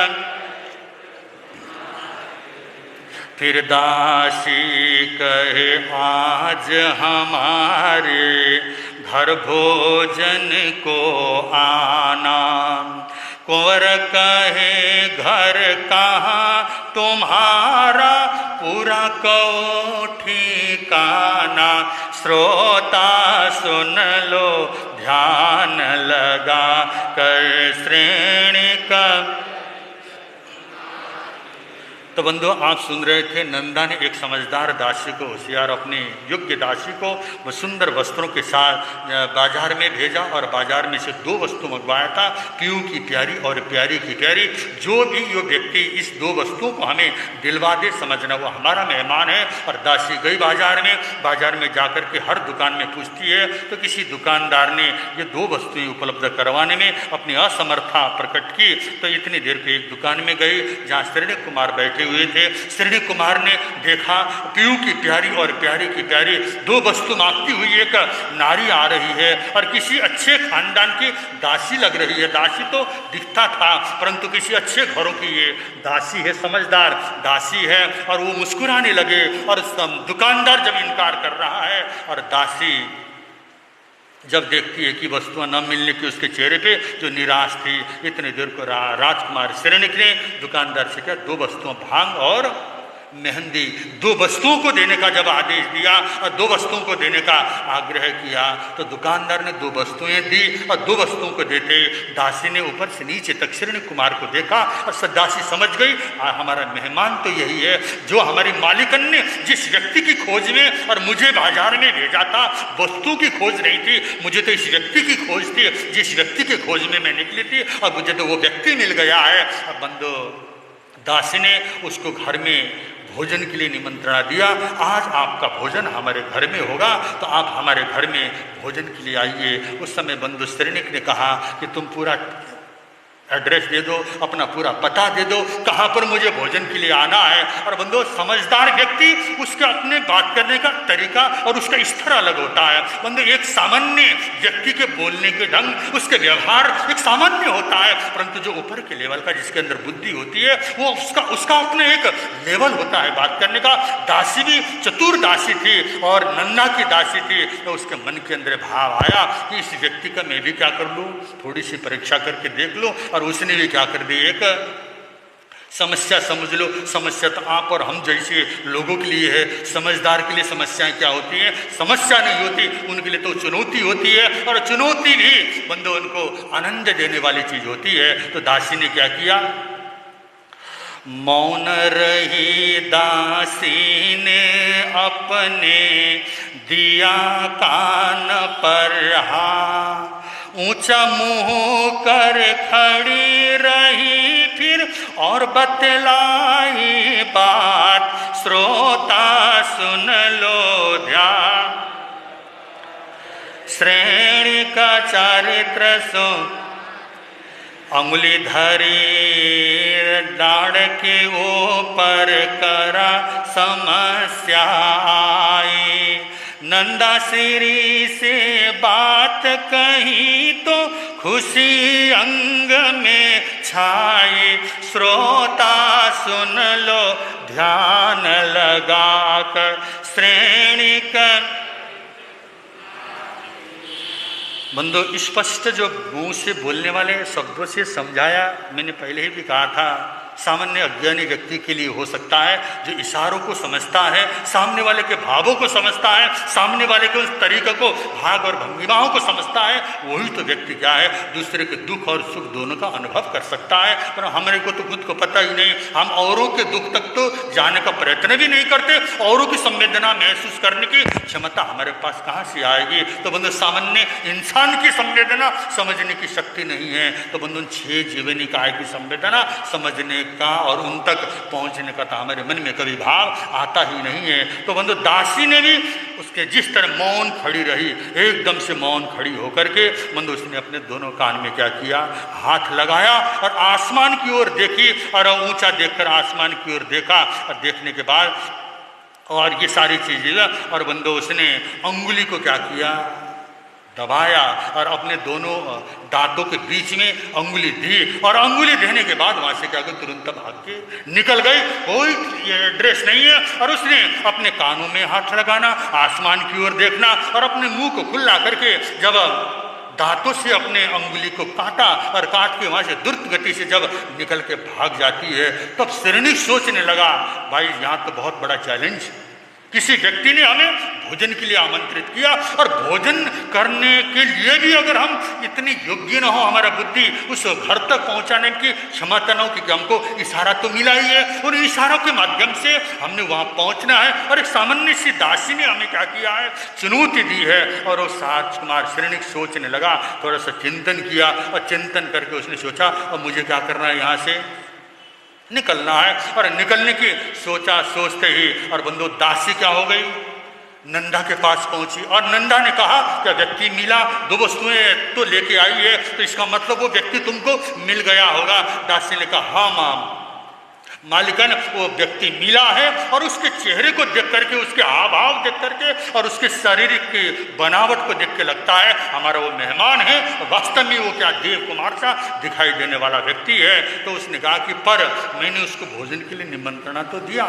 [SPEAKER 3] फिर दासी कहे आज हमारे घर भोजन को आना। कुंवर कहे घर कहाँ तुम्हारा, पूरा को ठिकाना। श्रोता सुन लो ध्यान लगा कर, श्रेणी का। तो बंधु आप सुन रहे थे, नंदा ने एक समझदार दासी को, होशियार अपने योग्य दासी को वो सुंदर वस्त्रों के साथ बाजार में भेजा, और बाजार में से 2 वस्तु मंगवाया था, पीऊ की प्यारी और प्यारी की प्यारी। जो भी यो व्यक्ति इस 2 वस्तुओं को हमें दिलवा दे, समझना वो हमारा मेहमान है। और दासी गई बाजार में जाकर के हर दुकान में पूछती है, तो किसी दुकानदार ने ये 2 वस्तुएं उपलब्ध करवाने में अपनी असमर्था प्रकट की। तो इतनी देर को एक दुकान में गई जहाँ श्रेणी कुमार बैठे हुए थे। श्रेणी कुमार ने देखा पीयू की प्यारी और प्यारी की प्यारी दो वस्तु मांगती हुई एक नारी आ रही है और किसी अच्छे खानदान की दासी लग रही है। दासी तो दिखता था परंतु किसी अच्छे घरों की ये दासी है, समझदार दासी है। और वो मुस्कुराने लगे और दुकानदार जब इनकार कर रहा है और दासी जब देखती है कि वस्तुएं न मिलने की उसके चेहरे पे जो निराश थी, इतनी देर को राजकुमार श्रेणिक ने दुकानदार से क्या दो वस्तुओं भांग और मेहंदी दो वस्तुओं को देने का जब आदेश दिया और दो वस्तुओं को देने का आग्रह किया तो दुकानदार ने दो वस्तुएं दी और दो वस्तुओं को देते दासी ने ऊपर से नीचे तक श्रेणी कुमार को देखा और दासी समझ गई हमारा मेहमान तो यही है जो हमारी मालिकन ने जिस व्यक्ति की खोज में और मुझे बाजार में भेजा था। वस्तु की खोज नहीं थी, मुझे तो इस व्यक्ति की खोज थी, जिस व्यक्ति की खोज में मैं निकली थी और मुझे तो वो व्यक्ति मिल गया है। और बंदो दासी ने उसको घर में भोजन के लिए निमंत्रणा दिया। आज आपका भोजन हमारे घर में होगा तो आप हमारे घर में भोजन के लिए आइए। उस समय बंधु श्रेणिक ने कहा कि तुम पूरा एड्रेस दे दो, अपना पूरा पता दे दो, कहाँ पर मुझे भोजन के लिए आना है। और बंधु समझदार व्यक्ति उसके अपने बात करने का तरीका और उसका स्तर अलग होता है। बंधु एक सामान्य व्यक्ति के बोलने के ढंग, उसके व्यवहार एक सामान्य होता है, परंतु जो ऊपर के लेवल का जिसके अंदर बुद्धि होती है वो उसका अपना एक लेवल होता है बात करने का। दासी भी चतुर दासी थी और नन्ना की दासी थी तो उसके मन के अंदर भाव आया कि इस व्यक्ति का मैं भी क्या कर लूँ, थोड़ी सी परीक्षा करके देख लूँ। और उसने भी क्या कर दी, एक समस्या समझ लो। समस्या तो आप और हम जैसे लोगों के लिए है, समझदार के लिए समस्याएं क्या होती हैं, समस्या नहीं होती, उनके लिए तो चुनौती होती है। और चुनौती भी बंदो उनको आनंद देने वाली चीज होती है। तो दासी ने क्या किया, मौन रही दासी ने अपने दिया कान पर हाथ, ऊंचा मुंह कर खड़ी रही फिर और बतलाई बात, श्रोता सुन लो ध्यान, श्रेणी का चारित्र सो, अंगुली धरी डाढ़ के ऊपर करा समस्या आई, नंदा श्री से बात कही तो खुशी अंग में छाई, श्रोता सुन लो ध्यान लगाकर, श्रेणी कर। बंधु स्पष्ट जो मुंह से बोलने वाले शब्दों से समझाया, मैंने पहले ही भी कहा था सामान्य अज्ञानी व्यक्ति के लिए हो सकता है जो इशारों को समझता है, सामने वाले के भावों को समझता है, सामने वाले के उस तरीके को, भाग और भंगिमाओं को समझता है, वही तो व्यक्ति क्या है दूसरे के दुख और सुख दोनों का अनुभव कर सकता है। पर हमारे को तो खुद को पता ही नहीं, हम औरों के दुख तक तो जाने का प्रयत्न भी नहीं करते, औरों की संवेदना महसूस करने की क्षमता हमारे पास कहाँ से आएगी। तो बंधु सामान्य इंसान की संवेदना समझने की शक्ति नहीं है, तो बंधु 6 जीवनी काय की संवेदना समझने का और उन तक पहुंचने का तो हमारे मन में कभी भाव आता ही नहीं है। तो बंधु दासी ने भी उसके जिस तरह मौन खड़ी रही, एकदम से मौन खड़ी होकर के बंधु उसने अपने दोनों कान में क्या किया, हाथ लगाया और आसमान की ओर देखी और ऊंचा देखकर आसमान की ओर देखा। और देखने के बाद और ये सारी चीजें और बंधु उसने अंगुली को क्या किया, दबाया और अपने दोनों दांतों के बीच में अंगुली दी। और अंगुली देने के बाद वहां से क्या कर तुरंत भाग के निकल गई, कोई एड्रेस नहीं है। और उसने अपने कानों में हाथ लगाना, आसमान की ओर देखना और अपने मुंह को खुला करके जब दांतों से अपने अंगुली को काटा और काट के वहां से द्रुत गति से जब निकल के भाग जाती है, तब श्रेणी सोचने लगा भाई यहाँ तो बहुत बड़ा चैलेंज, किसी व्यक्ति ने हमें भोजन के लिए आमंत्रित किया और भोजन करने के लिए भी अगर हम इतनी योग्य न हो, हमारा बुद्धि उस घर तक पहुंचाने की क्षमता न हो, क्योंकि हमको इशारा तो मिला ही है, उन इशारों के माध्यम से हमने वहां पहुंचना है। और एक सामान्य सी दासी ने हमें क्या किया है, चुनौती दी है। और वो राजकुमार श्रेणिक सोचने लगा, थोड़ा सा चिंतन किया और चिंतन करके उसने सोचा अब मुझे क्या करना है, यहाँ से निकलना है। और निकलने की सोचा, सोचते ही और बंधु दासी क्या हो गई, नंदा के पास पहुंची और नंदा ने कहा क्या व्यक्ति मिला, 2 वस्तुएं तो लेके आई है, तो इसका मतलब वो व्यक्ति तुमको मिल गया होगा। दासी ने कहा हाँ माम, मालिकन वो व्यक्ति मिला है और उसके चेहरे को देख करके, उसके हाव भाव देख करके और उसके शारीरिक की बनावट को देख के लगता है हमारा वो मेहमान है। वास्तव में वो क्या देव कुमार सा दिखाई देने वाला व्यक्ति है। तो उसने कहा कि पर मैंने उसको भोजन के लिए निमंत्रणा तो दिया,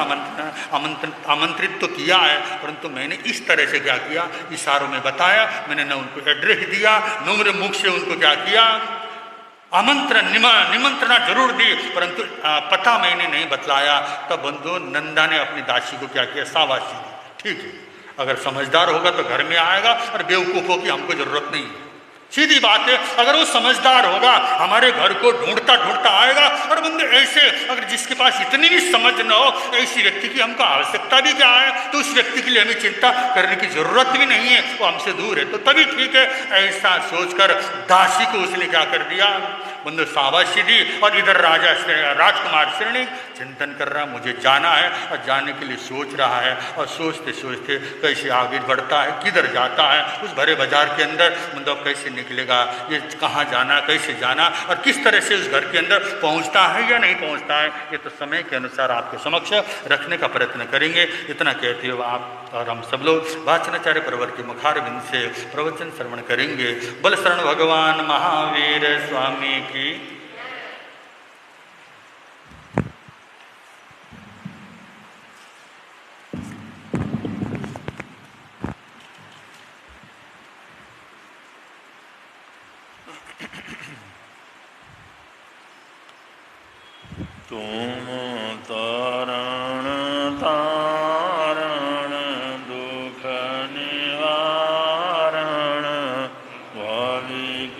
[SPEAKER 3] आमंत्रित तो किया है, परंतु मैंने इस तरह से क्या किया, इशारों में बताया, मैंने न उनको एड्रेस दिया, न मेरे मुख से उनको क्या किया, निमंत्रणा जरूर दी, परंतु पता मैंने नहीं बतलाया। तब बंधु नंदा ने अपनी दासी को क्या किया, शाबाशी दी। ठीक है, अगर समझदार होगा तो घर में आएगा और बेवकूफ़ों की हमको जरूरत नहीं है। सीधी बात है, अगर वो समझदार होगा हमारे घर को ढूंढता ढूंढता आएगा। और बंदे ऐसे, अगर जिसके पास इतनी भी समझ न हो, ऐसी व्यक्ति की हमको आवश्यकता भी क्या है, तो उस व्यक्ति के लिए हमें चिंता करने की जरूरत भी नहीं है, वो हमसे दूर है तो तभी ठीक है। ऐसा सोचकर दासी को उसने क्या कर दिया, बंदो शाबाशी दी। और इधर राजकुमार श्रेणी चिंतन कर रहा, मुझे जाना है, और जाने के लिए सोच रहा है, और सोचते सोचते कैसे आगे बढ़ता है, किधर जाता है, उस भरे बाजार के अंदर मतलब कैसे निकलेगा, ये कहाँ जाना, कैसे जाना, और किस तरह से उस घर के अंदर पहुँचता है या नहीं पहुँचता है, ये तो समय के अनुसार आपके समक्ष रखने का प्रयत्न करेंगे। इतना कहते हो आप और हम सब लोग वाचनाचार्य प्रवर के मुखारबिंद से प्रवचन श्रवण करेंगे। बल शरण भगवान महावीर स्वामी की।
[SPEAKER 1] तुम तारण तारण दुख निवारण भाविक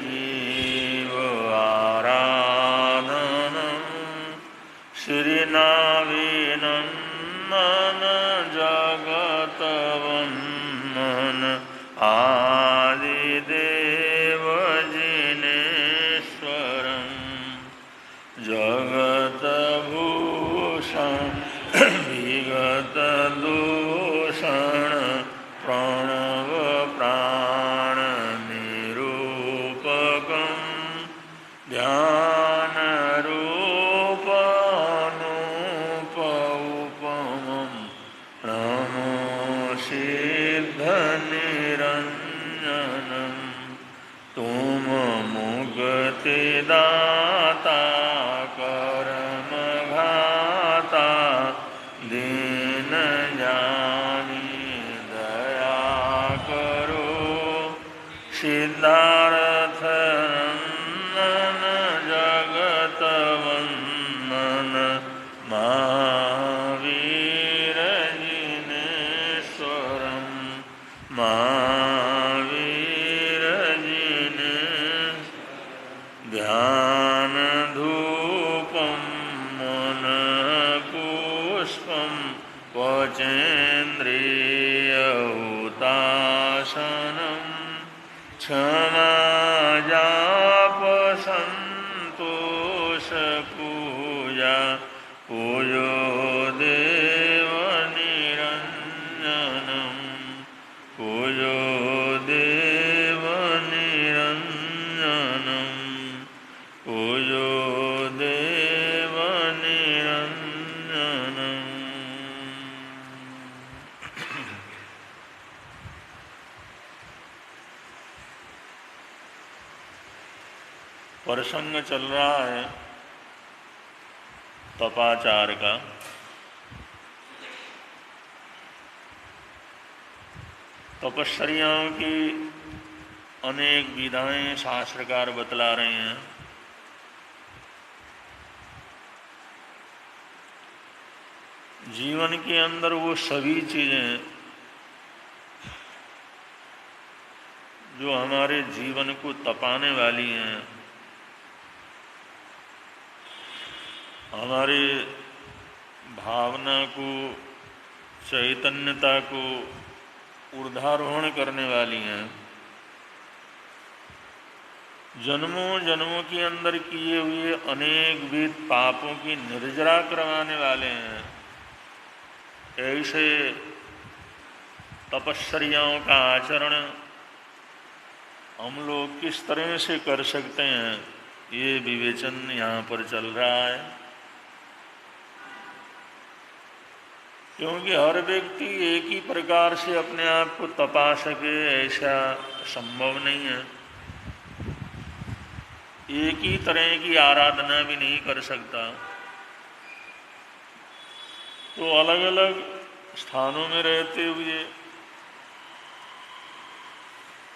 [SPEAKER 1] जीव आराधन श्री नवीनंदन जगत वंदन आदिदेव जिनेश्वरं जगत भूषण विगत दूषण प्रणव प्राण निरूपकं ध्यान रूप अनूप उपमं नमो सिद्ध निरंजनं तुम मुक्तिदाता कर्म घाता दीन जानी दया करो सिद्धार्थ नंदन जगत वंदन महावीर जिनेश्वरं महावीर जिनेश्वरं ध्यान धूपं मन पुष्पं वचेन्द्रियहुताशनं क्षमा जाप संतोष पूजा पूजो देव निरंजनं पूजो देव निरंजनं पूजो देव निरंजनं। प्रसंग चल रहा है तपाचार का। तपस्याओं की अनेक विधाएं शास्त्रकार बतला रहे हैं। जीवन के अंदर वो सभी चीज़ें जो हमारे जीवन को तपाने वाली हैं, हमारे भावना को, चैतन्यता को ऊर्ध्वारोहण करने वाली हैं, जन्मों जन्मों के अंदर किए हुए अनेक विध पापों की निर्जरा करवाने वाले हैं। ऐसे तपस्याओं का आचरण हम लोग किस तरह से कर सकते हैं, ये विवेचन यहाँ पर चल रहा है। क्योंकि हर व्यक्ति एक ही प्रकार से अपने आप को तपा सके ऐसा संभव नहीं है। एक ही तरह की आराधना भी नहीं कर सकता। तो अलग अलग स्थानों में रहते हुए,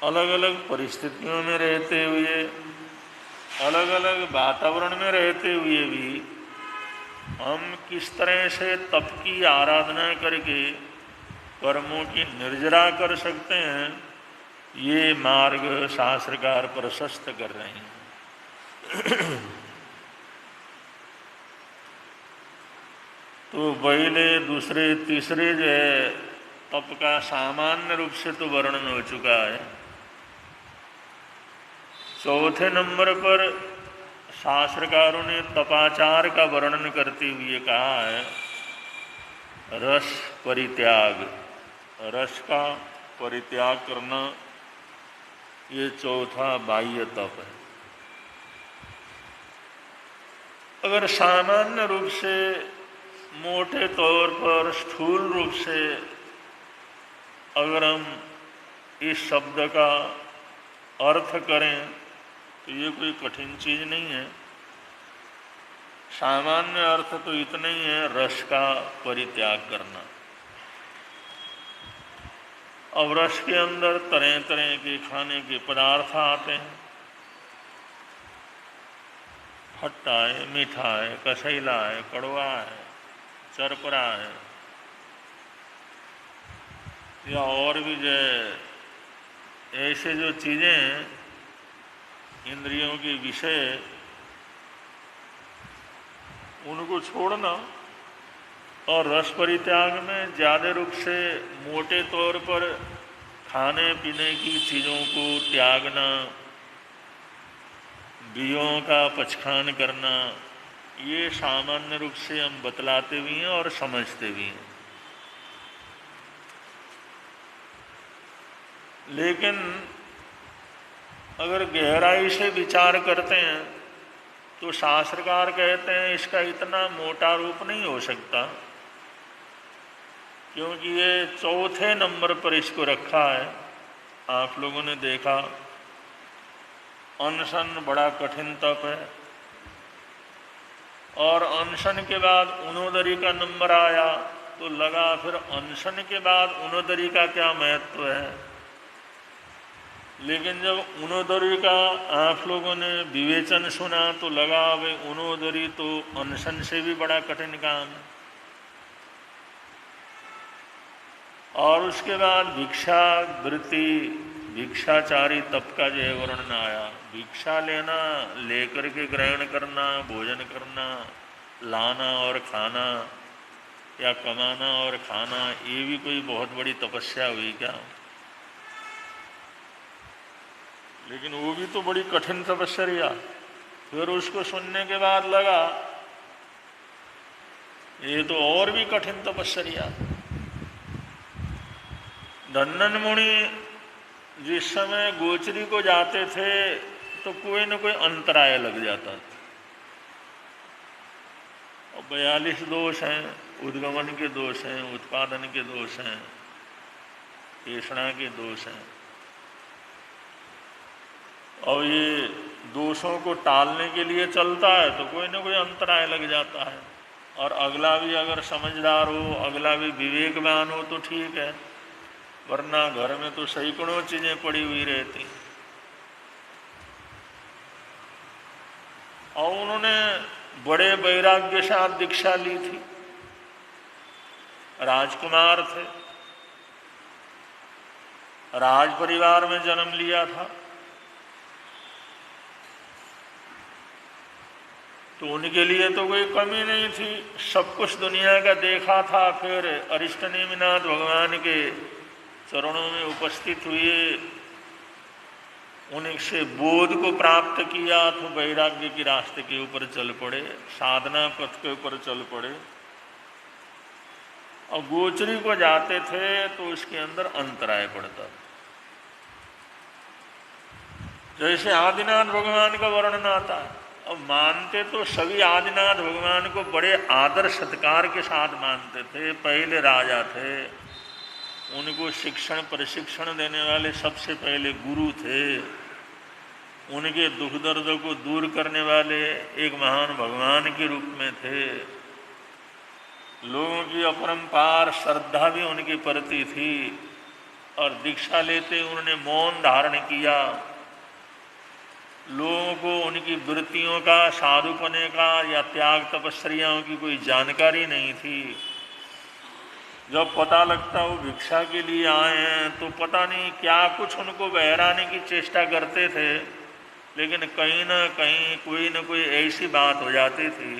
[SPEAKER 1] अलग अलग परिस्थितियों में रहते हुए, अलग अलग वातावरण में रहते हुए भी हम किस तरह से तप की आराधना करके कर्मों की निर्जरा कर सकते हैं, ये मार्ग शास्त्रकार प्रशस्त कर रहे हैं। तो पहले दूसरे तीसरे जो है तप का सामान्य रूप से तो वर्णन हो चुका है। चौथे नंबर पर शास्त्रकारों ने तपाचार का वर्णन करते हुए कहा है रस परित्याग। रस का परित्याग करना ये चौथा बाह्य तप है। अगर सामान्य रूप से मोटे तौर पर स्थूल रूप से अगर हम इस शब्द का अर्थ करें तो ये कोई कठिन चीज नहीं है। सामान्य अर्थ तो इतना ही है, रस का परित्याग करना। अब रस के अंदर तरह तरह के खाने के पदार्थ आते हैं। खट्टा है, मीठा है, कसैला है, कड़वा है, चरपरा है, या और भी जो ऐसे जो चीज़ें हैं इंद्रियों के विषय, उनको छोड़ना। और रस परित्याग में ज़्यादा रूप से मोटे तौर पर खाने पीने की चीज़ों को त्यागना, बीजों का पचखान करना, ये सामान्य रूप से हम बतलाते भी हैं और समझते भी हैं। लेकिन अगर गहराई से विचार करते हैं तो शास्त्रकार कहते हैं इसका इतना मोटा रूप नहीं हो सकता, क्योंकि ये चौथे नंबर पर इसको रखा है। आप लोगों ने देखा अनशन बड़ा कठिन तप है, और अनशन के बाद उनोदरी का नंबर आया तो लगा फिर अनशन के बाद उनोदरी का क्या महत्व है। लेकिन जब उनोदरी का आप लोगों ने विवेचन सुना तो लगा भाई उनोदरी तो अनशन से भी बड़ा कठिन काम है। और उसके बाद भिक्षा वृत्ति, भिक्षाचारी तप का जो वर्णन आया। भिक्षा लेना, लेकर के ग्रहण करना, भोजन करना, लाना और खाना, या कमाना और खाना, ये भी कोई बहुत बड़ी तपस्या हुई क्या? लेकिन वो भी तो बड़ी कठिन तपस्या। फिर उसको सुनने के बाद लगा ये तो और भी कठिन तपस्या। धन्वन मुनि जिस समय गोचरी को जाते थे तो कोई न कोई अंतराय लग जाता था। और 42 दोष हैं, उद्गमन के दोष हैं, उत्पादन के दोष हैं, ऐषणा के दोष हैं। और ये दोषों को टालने के लिए चलता है तो कोई ना कोई अंतराय लग जाता है। और अगला भी अगर समझदार हो, अगला भी विवेकवान हो तो ठीक है, वरना घर में तो सैकड़ों चीज़ें पड़ी हुई रहती। और उन्होंने बड़े वैराग्य के साथ दीक्षा ली थी। राजकुमार थे, राज परिवार में जन्म लिया था, तो उनके लिए तो कोई कमी नहीं थी। सब कुछ दुनिया का देखा था। फिर अरिष्ट नेमिनाथ भगवान के चरणों में उपस्थित हुए, उनसे बोध को प्राप्त किया तो वैराग्य की रास्ते के ऊपर चल पड़े, साधना पथ के ऊपर चल पड़े। और गोचरी को जाते थे तो उसके अंदर अंतराय पड़ता। जैसे आदिनाथ भगवान का वर्णन आता है, अब मानते तो सभी आदिनाथ भगवान को बड़े आदर सत्कार के साथ मानते थे। पहले राजा थे, उनको शिक्षण प्रशिक्षण देने वाले सबसे पहले गुरु थे, उनके दुख दर्द को दूर करने वाले एक महान भगवान के रूप में थे। लोगों की अपरंपार श्रद्धा भी उनके प्रति थी और दीक्षा लेते उन्होंने मौन धारण किया। लोगों को उनकी वृत्तियों का, साधुपने का या त्याग तपस्याओं की कोई जानकारी नहीं थी। जब पता लगता वो भिक्षा के लिए आए हैं तो पता नहीं क्या कुछ उनको बहराने की चेष्टा करते थे, लेकिन कहीं ना कहीं कोई ना कोई ऐसी बात हो जाती थी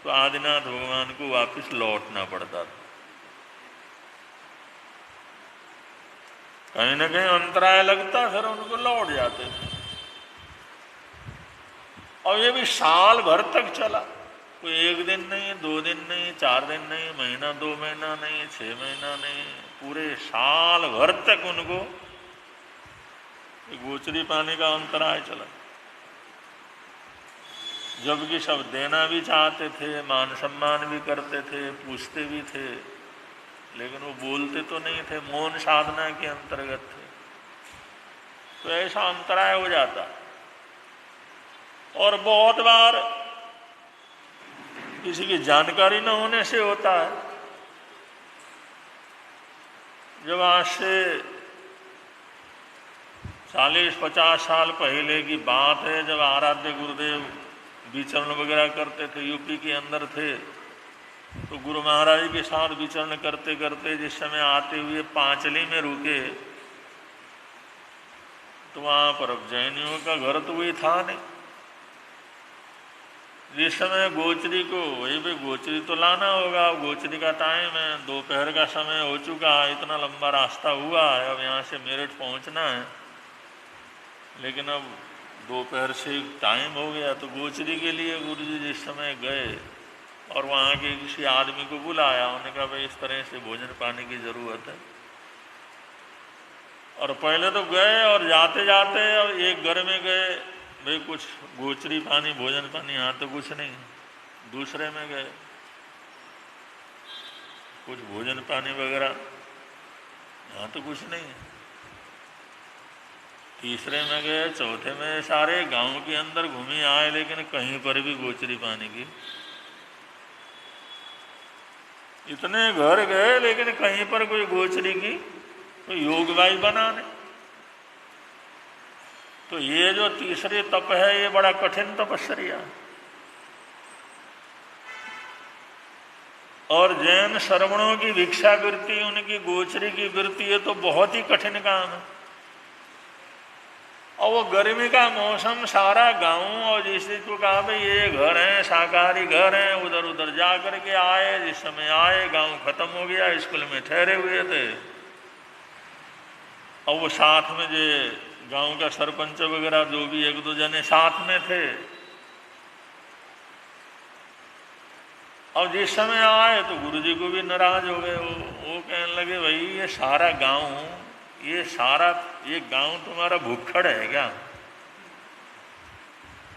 [SPEAKER 1] तो आदिनाथ भगवान को वापस लौटना पड़ता था। कहीं ना कहीं अंतराय लगता, फिर उनको लौट जाते थे। और ये भी साल भर तक चला, कोई एक दिन नहीं, 2 दिन नहीं, 4 दिन नहीं, महीना 2 महीना नहीं, 6 महीना नहीं, पूरे साल भर तक उनको गोचरी पाने का अंतराय चला। जबकि सब देना भी चाहते थे, मान सम्मान भी करते थे, पूछते भी थे, लेकिन वो बोलते तो नहीं थे, मौन साधना के अंतर्गत थे। तो ऐसा अंतराय हो जाता। और बहुत बार किसी की जानकारी न होने से होता है। जब आज से 40-50 साल पहले की बात है, जब आराध्य गुरुदेव विचरण वगैरह करते थे, यूपी के अंदर थे, तो गुरु महाराज के साथ विचरण करते करते जिस समय आते हुए पांचली में रुके तो वहाँ पर अब जैनियों का घर तो वही था नहीं। जिस समय गोचरी को, वही भी गोचरी तो लाना होगा, गोचरी का टाइम है, दोपहर का समय हो चुका है, इतना लंबा रास्ता हुआ है, अब यहाँ से मेरठ पहुँचना है, लेकिन अब दोपहर से टाइम हो गया। तो गोचरी के लिए गुरुजी जिस समय गए और वहाँ के किसी आदमी को बुलाया, उन्होंने कहा भाई इस तरह से भोजन पाने की ज़रूरत है। और पहले तो गए और जाते जाते अब एक घर में गए, भाई कुछ गोचरी पानी, भोजन पानी, यहाँ तो कुछ नहीं। दूसरे में गए, कुछ भोजन पानी वगैरह, यहाँ तो कुछ नहीं है। तीसरे में गए, चौथे में, सारे गांव के अंदर घूमे आए, लेकिन कहीं पर भी गोचरी पानी की। इतने घर गए लेकिन कहीं पर कोई गोचरी की कोई योगवाई बना नहीं। तो ये जो तीसरे तप है, ये बड़ा कठिन तपस्या। और जैन श्रवणों की भिक्षा वृत्ति, उनकी गोचरी की वृत्ति, ये तो बहुत ही कठिन काम है। और वो गर्मी का मौसम, सारा गांव, और जिसे तो कहा भाई ये घर है, शाकाहारी घर है, उधर उधर जा करके आए। जिस समय आए गांव खत्म हो गया, स्कूल में ठहरे हुए थे। और वो साथ में जो गांव का सरपंच वगैरह जो भी 1-2 जने साथ में थे, और जिस समय आए तो गुरुजी को भी नाराज हो गए। वो कहने लगे भाई ये सारा गांव, ये गांव तुम्हारा भूखड़ है क्या?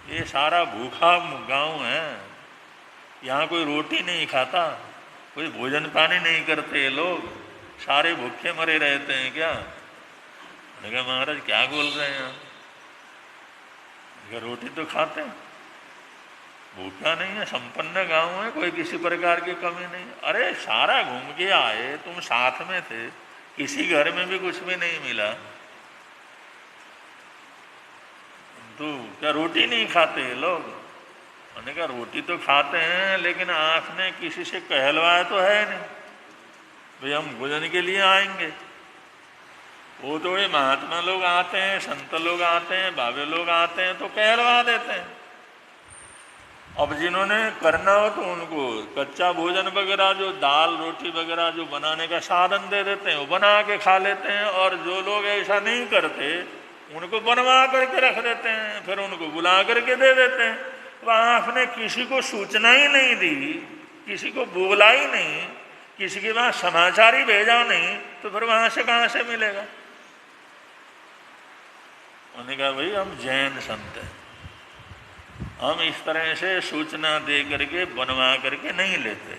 [SPEAKER 1] ये सारा भूखा गांव है, यहाँ कोई रोटी नहीं खाता, कोई भोजन पानी नहीं करते, लोग सारे भूखे मरे रहते हैं क्या? मैंने कहा महाराज क्या बोल रहे हैं आप? रोटी तो खाते हैं, भूखा नहीं है, संपन्न गांव है, कोई किसी प्रकार की कमी नहीं। अरे सारा घूम के आए, तुम साथ में थे, किसी घर में भी कुछ भी नहीं मिला, तो क्या रोटी नहीं खाते लोग? मैंने कहा रोटी तो खाते हैं, लेकिन आपने किसी से कहलवाया तो है नहीं भाई हम भोजन के लिए आएंगे। वो तो ये महात्मा लोग आते हैं, संत लोग आते हैं, बाबे लोग आते हैं तो कहलवा देते हैं। अब जिन्होंने करना हो तो उनको कच्चा भोजन वगैरह, जो दाल रोटी वगैरह जो बनाने का साधन दे देते हैं, वो बना के खा लेते हैं। और जो लोग ऐसा नहीं करते उनको बनवा करके रख देते हैं, फिर उनको बुला करके दे देते हैं। वहाँ आपने किसी को सूचना ही नहीं दी, किसी को बोला ही नहीं, किसी के पास समाचार ही भेजा नहीं, तो फिर वहाँ से कहाँ से मिलेगा? उन्होंने कहा भाई हम जैन संत हैं, हम इस तरह से सूचना दे करके बनवा करके नहीं लेते।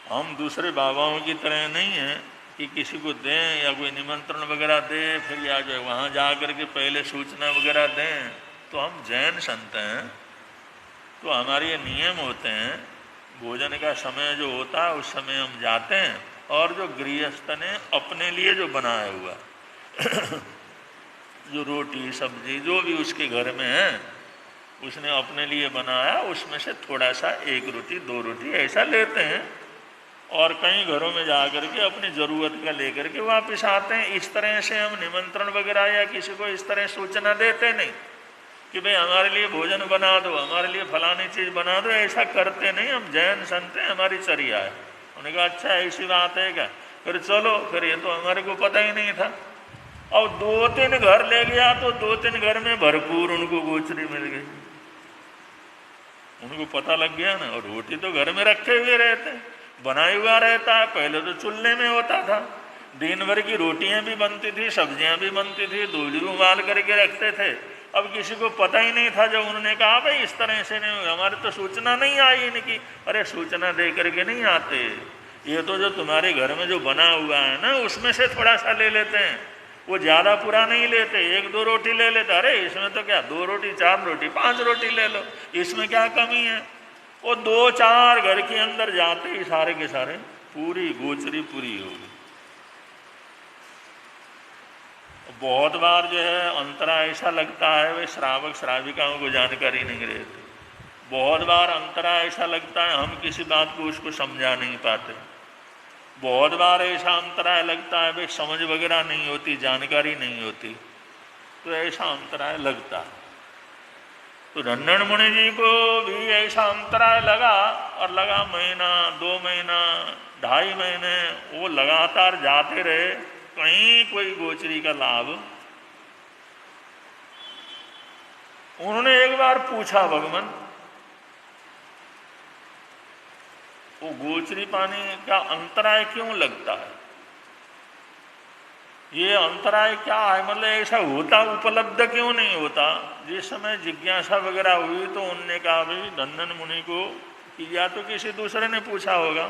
[SPEAKER 1] हम दूसरे बाबाओं की तरह नहीं है कि किसी को दें या कोई निमंत्रण वगैरह दें फिर या जो वहाँ जा करके पहले सूचना वगैरह दें। तो हम जैन संत हैं, तो हमारे ये नियम होते हैं, भोजन का समय जो होता है उस समय हम जाते हैं, और जो गृहस्थ ने अपने लिए जो बनाया हुआ जो रोटी सब्जी जो भी उसके घर में है उसने अपने लिए बनाया, उसमें से थोड़ा सा 1 रोटी 2 रोटी ऐसा लेते हैं, और कई घरों में जा करके अपनी ज़रूरत का लेकर के वापस आते हैं। इस तरह से हम निमंत्रण वगैरह या किसी को इस तरह सूचना देते नहीं कि भाई हमारे लिए भोजन बना दो, हमारे लिए फलानी चीज़ बना दो, ऐसा करते नहीं। हम जैन संत हैं, हमारी चर्या है। उन्होंने कहा अच्छा ऐसी बात है क्या, फिर चलो, फिर ये तो हमारे को पता ही नहीं था। और 2-3 घर ले गया तो 2-3 घर में भरपूर उनको गोचरी मिल गई, उनको पता लग गया ना। और रोटी तो घर में रखे हुए रहते, बना हुआ रहता है, पहले तो चूल्हे में होता था, दिन भर की रोटियां भी बनती थी, सब्जियां भी बनती थी, दूध भी उबाल करके रखते थे। अब किसी को पता ही नहीं था, जब उन्होंने कहा भाई इस तरह से नहीं, हमारे तो सूचना नहीं आई इनकी। अरे सूचना दे करके नहीं आते, ये तो जो तुम्हारे घर में जो बना हुआ है ना उसमें से थोड़ा सा ले लेते हैं, वो ज़्यादा पूरा नहीं लेते, 1-2 रोटी ले लेते। अरे इसमें तो क्या 2 रोटी 4 रोटी 5 रोटी ले लो, इसमें क्या कमी है। वो 2-4 घर के अंदर जाते ही सारे के सारे पूरी गोचरी पूरी होगी। बहुत बार जो है अंतरा ऐसा लगता है वे श्रावक श्राविकाओं को जानकारी नहीं रहती। बहुत बार अंतरा ऐसा लगता है हम किसी बात को उसको समझा नहीं पाते। बहुत बार ऐसा अंतराय लगता है भाई समझ वगैरह नहीं होती, जानकारी नहीं होती, तो ऐसा अंतराय लगता है। तो रन्नन मुनि जी को भी ऐसा अंतराय लगा, और लगा महीना 2 महीना 2.5 महीने वो लगातार जाते रहे, कहीं कोई गोचरी का लाभ। उन्होंने एक बार पूछा भगवान, वो गोचरी पाने का अंतराय क्यों लगता है, ये अंतराय क्या है, मतलब ऐसा होता उपलब्ध क्यों नहीं होता। जिस समय जिज्ञासा वगैरह हुई तो उनने कहा भाई रन्नन मुनि को कि या तो किसी दूसरे ने पूछा होगा,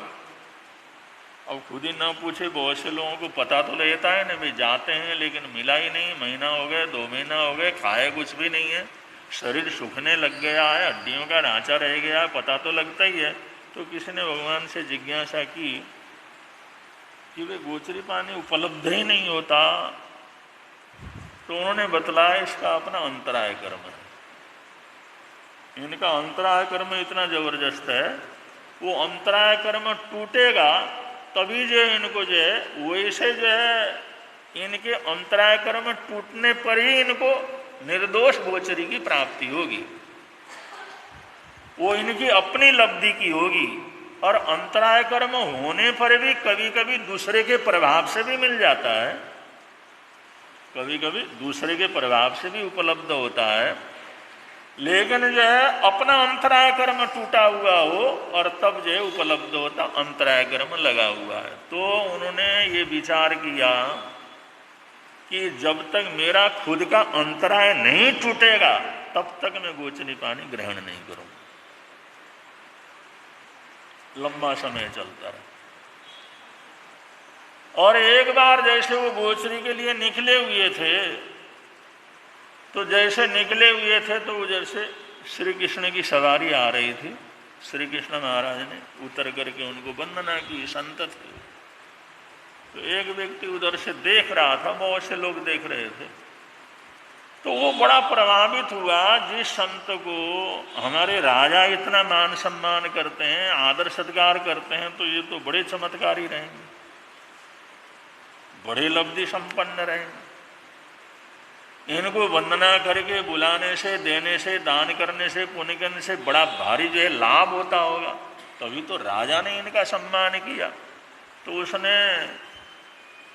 [SPEAKER 1] अब खुद ही ना पूछे, बहुत से लोगों को पता तो रहता है ना, भाई जाते हैं लेकिन मिला ही नहीं, महीना हो गया 2 महीना हो गए, खाए कुछ भी नहीं है, शरीर सूखने लग गया है, हड्डियों का ढांचा रह गया है, पता तो लगता ही है। तो किसी ने भगवान से जिज्ञासा की कि वे गोचरी पानी उपलब्ध ही नहीं होता, तो उन्होंने बतलाया इसका अपना अंतराय कर्म है। इनका अंतराय कर्म इतना जबरदस्त है, वो अंतराय कर्म टूटेगा तभी जो इनको जो है वैसे जो है इनके अंतराय कर्म टूटने पर ही इनको निर्दोष गोचरी की प्राप्ति होगी, वो इनकी अपनी लब्धि की होगी। और अंतराय कर्म होने पर भी कभी कभी दूसरे के प्रभाव से भी मिल जाता है, कभी कभी दूसरे के प्रभाव से भी उपलब्ध होता है, लेकिन जो है अपना अंतराय कर्म टूटा हुआ हो और तब जो है उपलब्ध होता अंतराय कर्म लगा हुआ है। तो उन्होंने ये विचार किया कि जब तक मेरा खुद का अंतराय नहीं टूटेगा तब तक मैं गोचरी पानी ग्रहण नहीं करूँगा। लंबा समय चलता रहा, और एक बार जैसे वो गोचरी के लिए निकले हुए थे, तो जैसे निकले हुए थे तो जैसे श्री कृष्ण की सवारी आ रही थी, श्री कृष्ण महाराज ने उतर करके उनको वंदना की, संत थे। तो एक व्यक्ति उधर से देख रहा था, बहुत से लोग देख रहे थे, तो वो बड़ा प्रभावित हुआ। जिस संत को हमारे राजा इतना मान सम्मान करते हैं, आदर सत्कार करते हैं, तो ये तो बड़े चमत्कारी रहेंगे, बड़े लब्धि संपन्न रहेंगे। इनको वंदना करके बुलाने से, देने से, दान करने से, पुण्य करने से बड़ा भारी जो है लाभ होता होगा, तभी तो राजा ने इनका सम्मान किया। तो उसने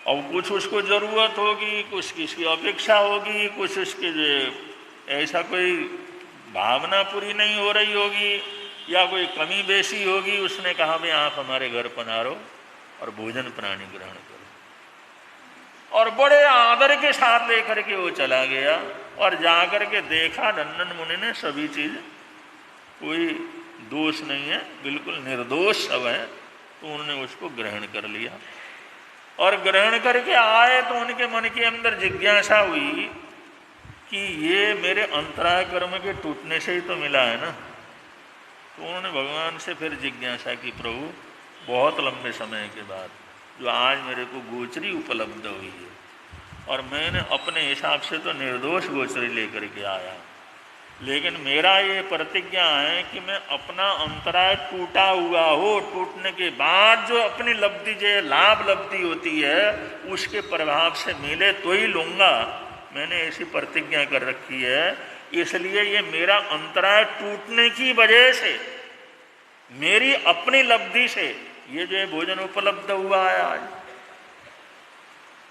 [SPEAKER 1] अब कुछ उसको ज़रूरत होगी, कुछ किसकी अपेक्षा होगी, कुछ उसकी जो ऐसा कोई भावना पूरी नहीं हो रही होगी या कोई कमी बेसी होगी। उसने कहा भाई आप हमारे घर पधारो और भोजन प्राणी ग्रहण करो, और बड़े आदर के साथ लेकर के वो चला गया। और जाकर के देखा नंदन मुनि ने सभी चीज कोई दोष नहीं है, बिल्कुल निर्दोष सब है। तो उन्होंने उसको ग्रहण कर लिया और ग्रहण करके आए तो उनके मन के अंदर जिज्ञासा हुई कि ये मेरे अंतराय कर्म के टूटने से ही तो मिला है ना। तो उन्होंने भगवान से फिर जिज्ञासा की, प्रभु बहुत लंबे समय के बाद जो आज मेरे को गोचरी उपलब्ध हुई है और मैंने अपने हिसाब से तो निर्दोष गोचरी लेकर के आया, लेकिन मेरा ये प्रतिज्ञा है कि मैं अपना अंतराय टूटा हुआ हो, टूटने के बाद जो अपनी लब्धि जो लाभ लब्धि होती है उसके प्रभाव से मिले तो ही लूँगा। मैंने ऐसी प्रतिज्ञा कर रखी है, इसलिए ये मेरा अंतराय टूटने की वजह से, मेरी अपनी लब्धि से ये जो भोजन उपलब्ध हुआ है आज।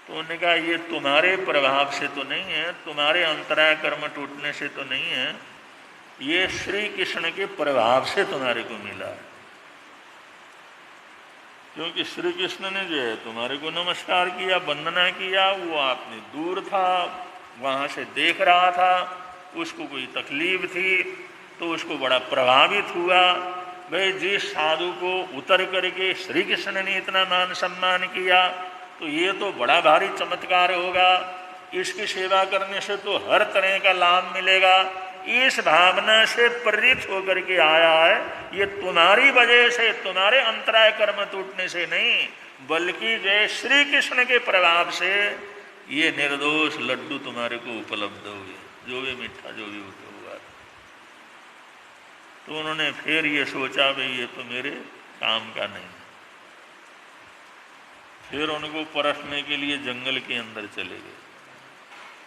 [SPEAKER 1] तो उन्होंने कहा ये तुम्हारे प्रभाव से तो नहीं है, तुम्हारे अंतराय कर्म टूटने से तो नहीं है, ये श्री कृष्ण के प्रभाव से तुम्हारे को मिला है। क्योंकि श्री कृष्ण ने जो है तुम्हारे को नमस्कार किया, वंदना किया, वो आपने दूर था, वहाँ से देख रहा था, उसको कोई तकलीफ थी तो उसको बड़ा प्रभावित हुआ। भाई जिस साधु को उतर करके श्री कृष्ण ने इतना मान सम्मान किया तो ये तो बड़ा भारी चमत्कार होगा, इसकी सेवा करने से तो हर तरह का लाभ मिलेगा। इस भावना से प्रेरित होकर के आया है। ये तुम्हारी वजह से, तुम्हारे अंतराय कर्म टूटने से नहीं, बल्कि जय श्री कृष्ण के प्रभाव से ये निर्दोष लड्डू तुम्हारे को उपलब्ध हुए, जो भी मीठा जो भी हुआ। तो उन्होंने फिर ये सोचा भाई ये तो मेरे काम का नहीं। फिर उनको परखने के लिए जंगल के अंदर चले गए।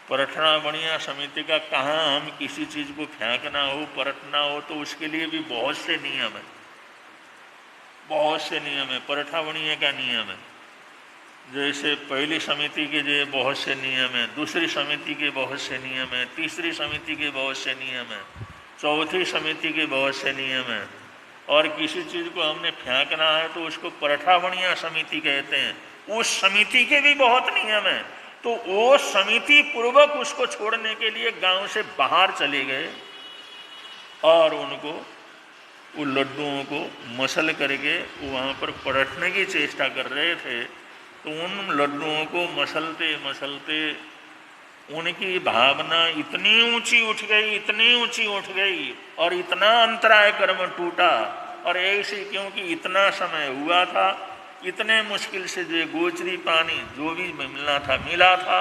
[SPEAKER 1] परखना बढ़िया समिति का कहाँ हम किसी चीज को फेंकना हो, परखना हो तो उसके लिए भी बहुत से नियम है, बहुत से नियम है। परठा बढ़िया का नियम है, जैसे पहली समिति के जो बहुत से नियम है, दूसरी समिति के बहुत से नियम है, तीसरी समिति के बहुत से नियम है, चौथी समिति के बहुत से नियम है। और किसी चीज को हमने फेंकना है तो उसको परठा बढ़िया समिति कहते हैं, उस समिति के भी बहुत नियम है। तो वो समिति पूर्वक उसको छोड़ने के लिए गांव से बाहर चले गए और उनको उन लड्डुओं को मसल करके वहाँ पर परखने की चेष्टा कर रहे थे। तो उन लड्डुओं को मसलते मसलते उनकी भावना इतनी ऊंची उठ गई, इतनी ऊंची उठ गई और इतना अंतराय कर्म टूटा। और ऐसे क्योंकि इतना समय हुआ था, इतने मुश्किल से जो गोचरी पानी जो भी मिलना था मिला था,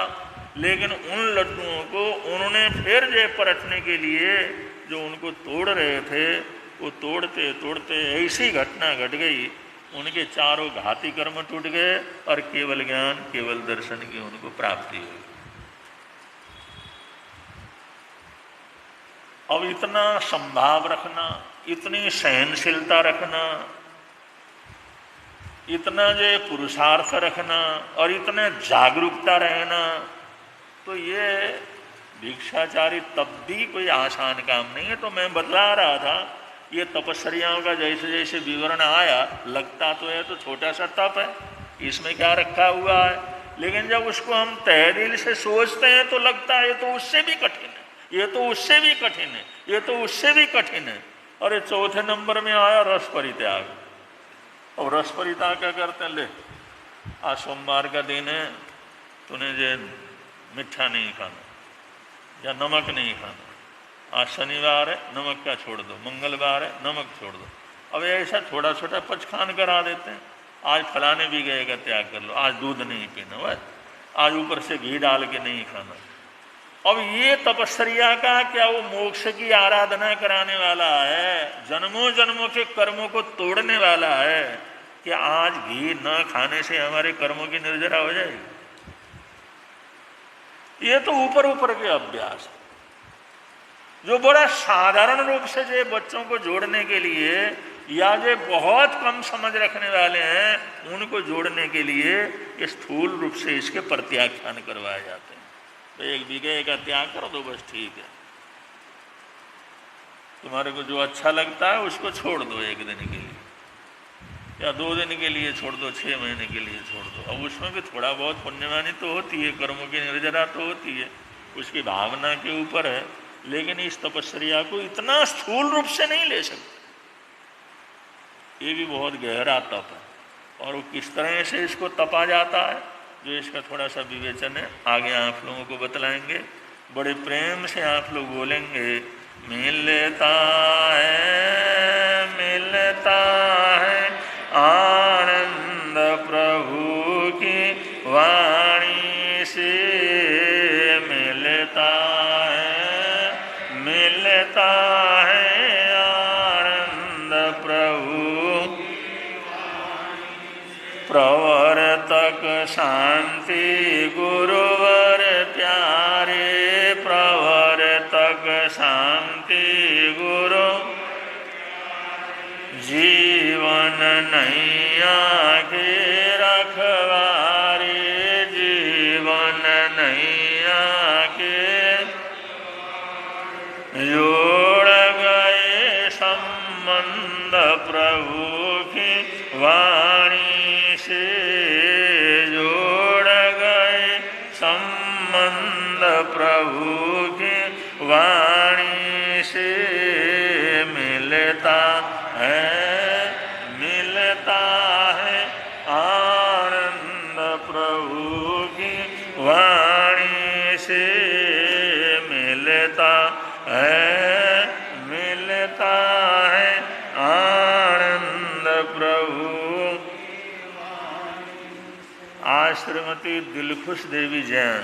[SPEAKER 1] लेकिन उन लड्डुओं को उन्होंने फिर जो परखने के लिए जो उनको तोड़ रहे थे, वो तोड़ते तोड़ते ऐसी घटना घट गई, उनके चारों घाती कर्म टूट गए और केवल ज्ञान केवल दर्शन की उनको प्राप्ति हुई। अब इतना संभाव रखना, इतनी सहनशीलता रखना, इतना जो पुरुषार्थ रखना और इतना जागरूकता रहना, तो ये भिक्षाचारी तब भी कोई आसान काम नहीं है। तो मैं बतला रहा था ये तपस्याओं का जैसे जैसे विवरण आया, लगता तो है तो छोटा सा तप है, इसमें क्या रखा हुआ है, लेकिन जब उसको हम तहे दिल से सोचते हैं तो लगता है ये तो उससे भी कठिन है, ये तो उससे भी कठिन है, ये तो उससे भी कठिन है। और ये चौथे नंबर में आया रस परित्याग। और रस परित्याग क्या करते हैं, ले आज सोमवार का दिन है, तूने जो मिठा नहीं खाना या नमक नहीं खाना, आज शनिवार है नमक का छोड़ दो, मंगलवार है नमक छोड़ दो। अब ऐसा छोटा छोटा पचखान करा देते हैं, आज फलाने भी गए का त्याग कर लो, आज दूध नहीं पीना, वह आज ऊपर से घी डाल के नहीं खाना। अब ये तपस्या का क्या वो मोक्ष की आराधना कराने वाला है, जन्मों जन्मों के कर्मों को तोड़ने वाला है कि आज घी न खाने से हमारे कर्मों की निर्जरा हो जाएगी। ये तो ऊपर ऊपर के अभ्यास है जो बड़ा साधारण रूप से जो बच्चों को जोड़ने के लिए या जो बहुत कम समझ रखने वाले हैं उनको जोड़ने के लिए स्थूल रूप से इसके प्रत्याख्यान करवाए जाते हैं। तो एक विषय का त्याग कर दो बस, ठीक है, तुम्हारे को जो अच्छा लगता है उसको छोड़ दो, एक दिन के लिए या 2 दिन के लिए छोड़ दो, 6 महीने के लिए छोड़ दो। अब उसमें भी थोड़ा बहुत पुण्यवानी तो होती है, कर्मों की निर्जरा तो होती है, उसकी भावना के ऊपर है, लेकिन इस तपस्या को इतना स्थूल रूप से नहीं ले सकते। ये भी बहुत गहरा तप है, और वो किस तरह से इसको तपा जाता है, जो इसका थोड़ा सा विवेचन है, आगे आप लोगों को बतलाएंगे। बड़े प्रेम से आप लोग बोलेंगे, मिलता है आनंद प्रभु की वाणी से, मिलता है आनंद प्रभु प्रवर्तक शांति गुरुवर प्यारे, प्रवर्तक शांति गुरु जीवन नैया के रखवारे, जीवन नैया के जोड़ गए संबंध प्रभु की वाणी से, जोड़ गए संबंध प्रभु की वाणी से, मिलता है आनंद प्रभु की वाणी से, मिलता है आनंद प्रभु। आज श्रीमती दिलखुश देवी जैन,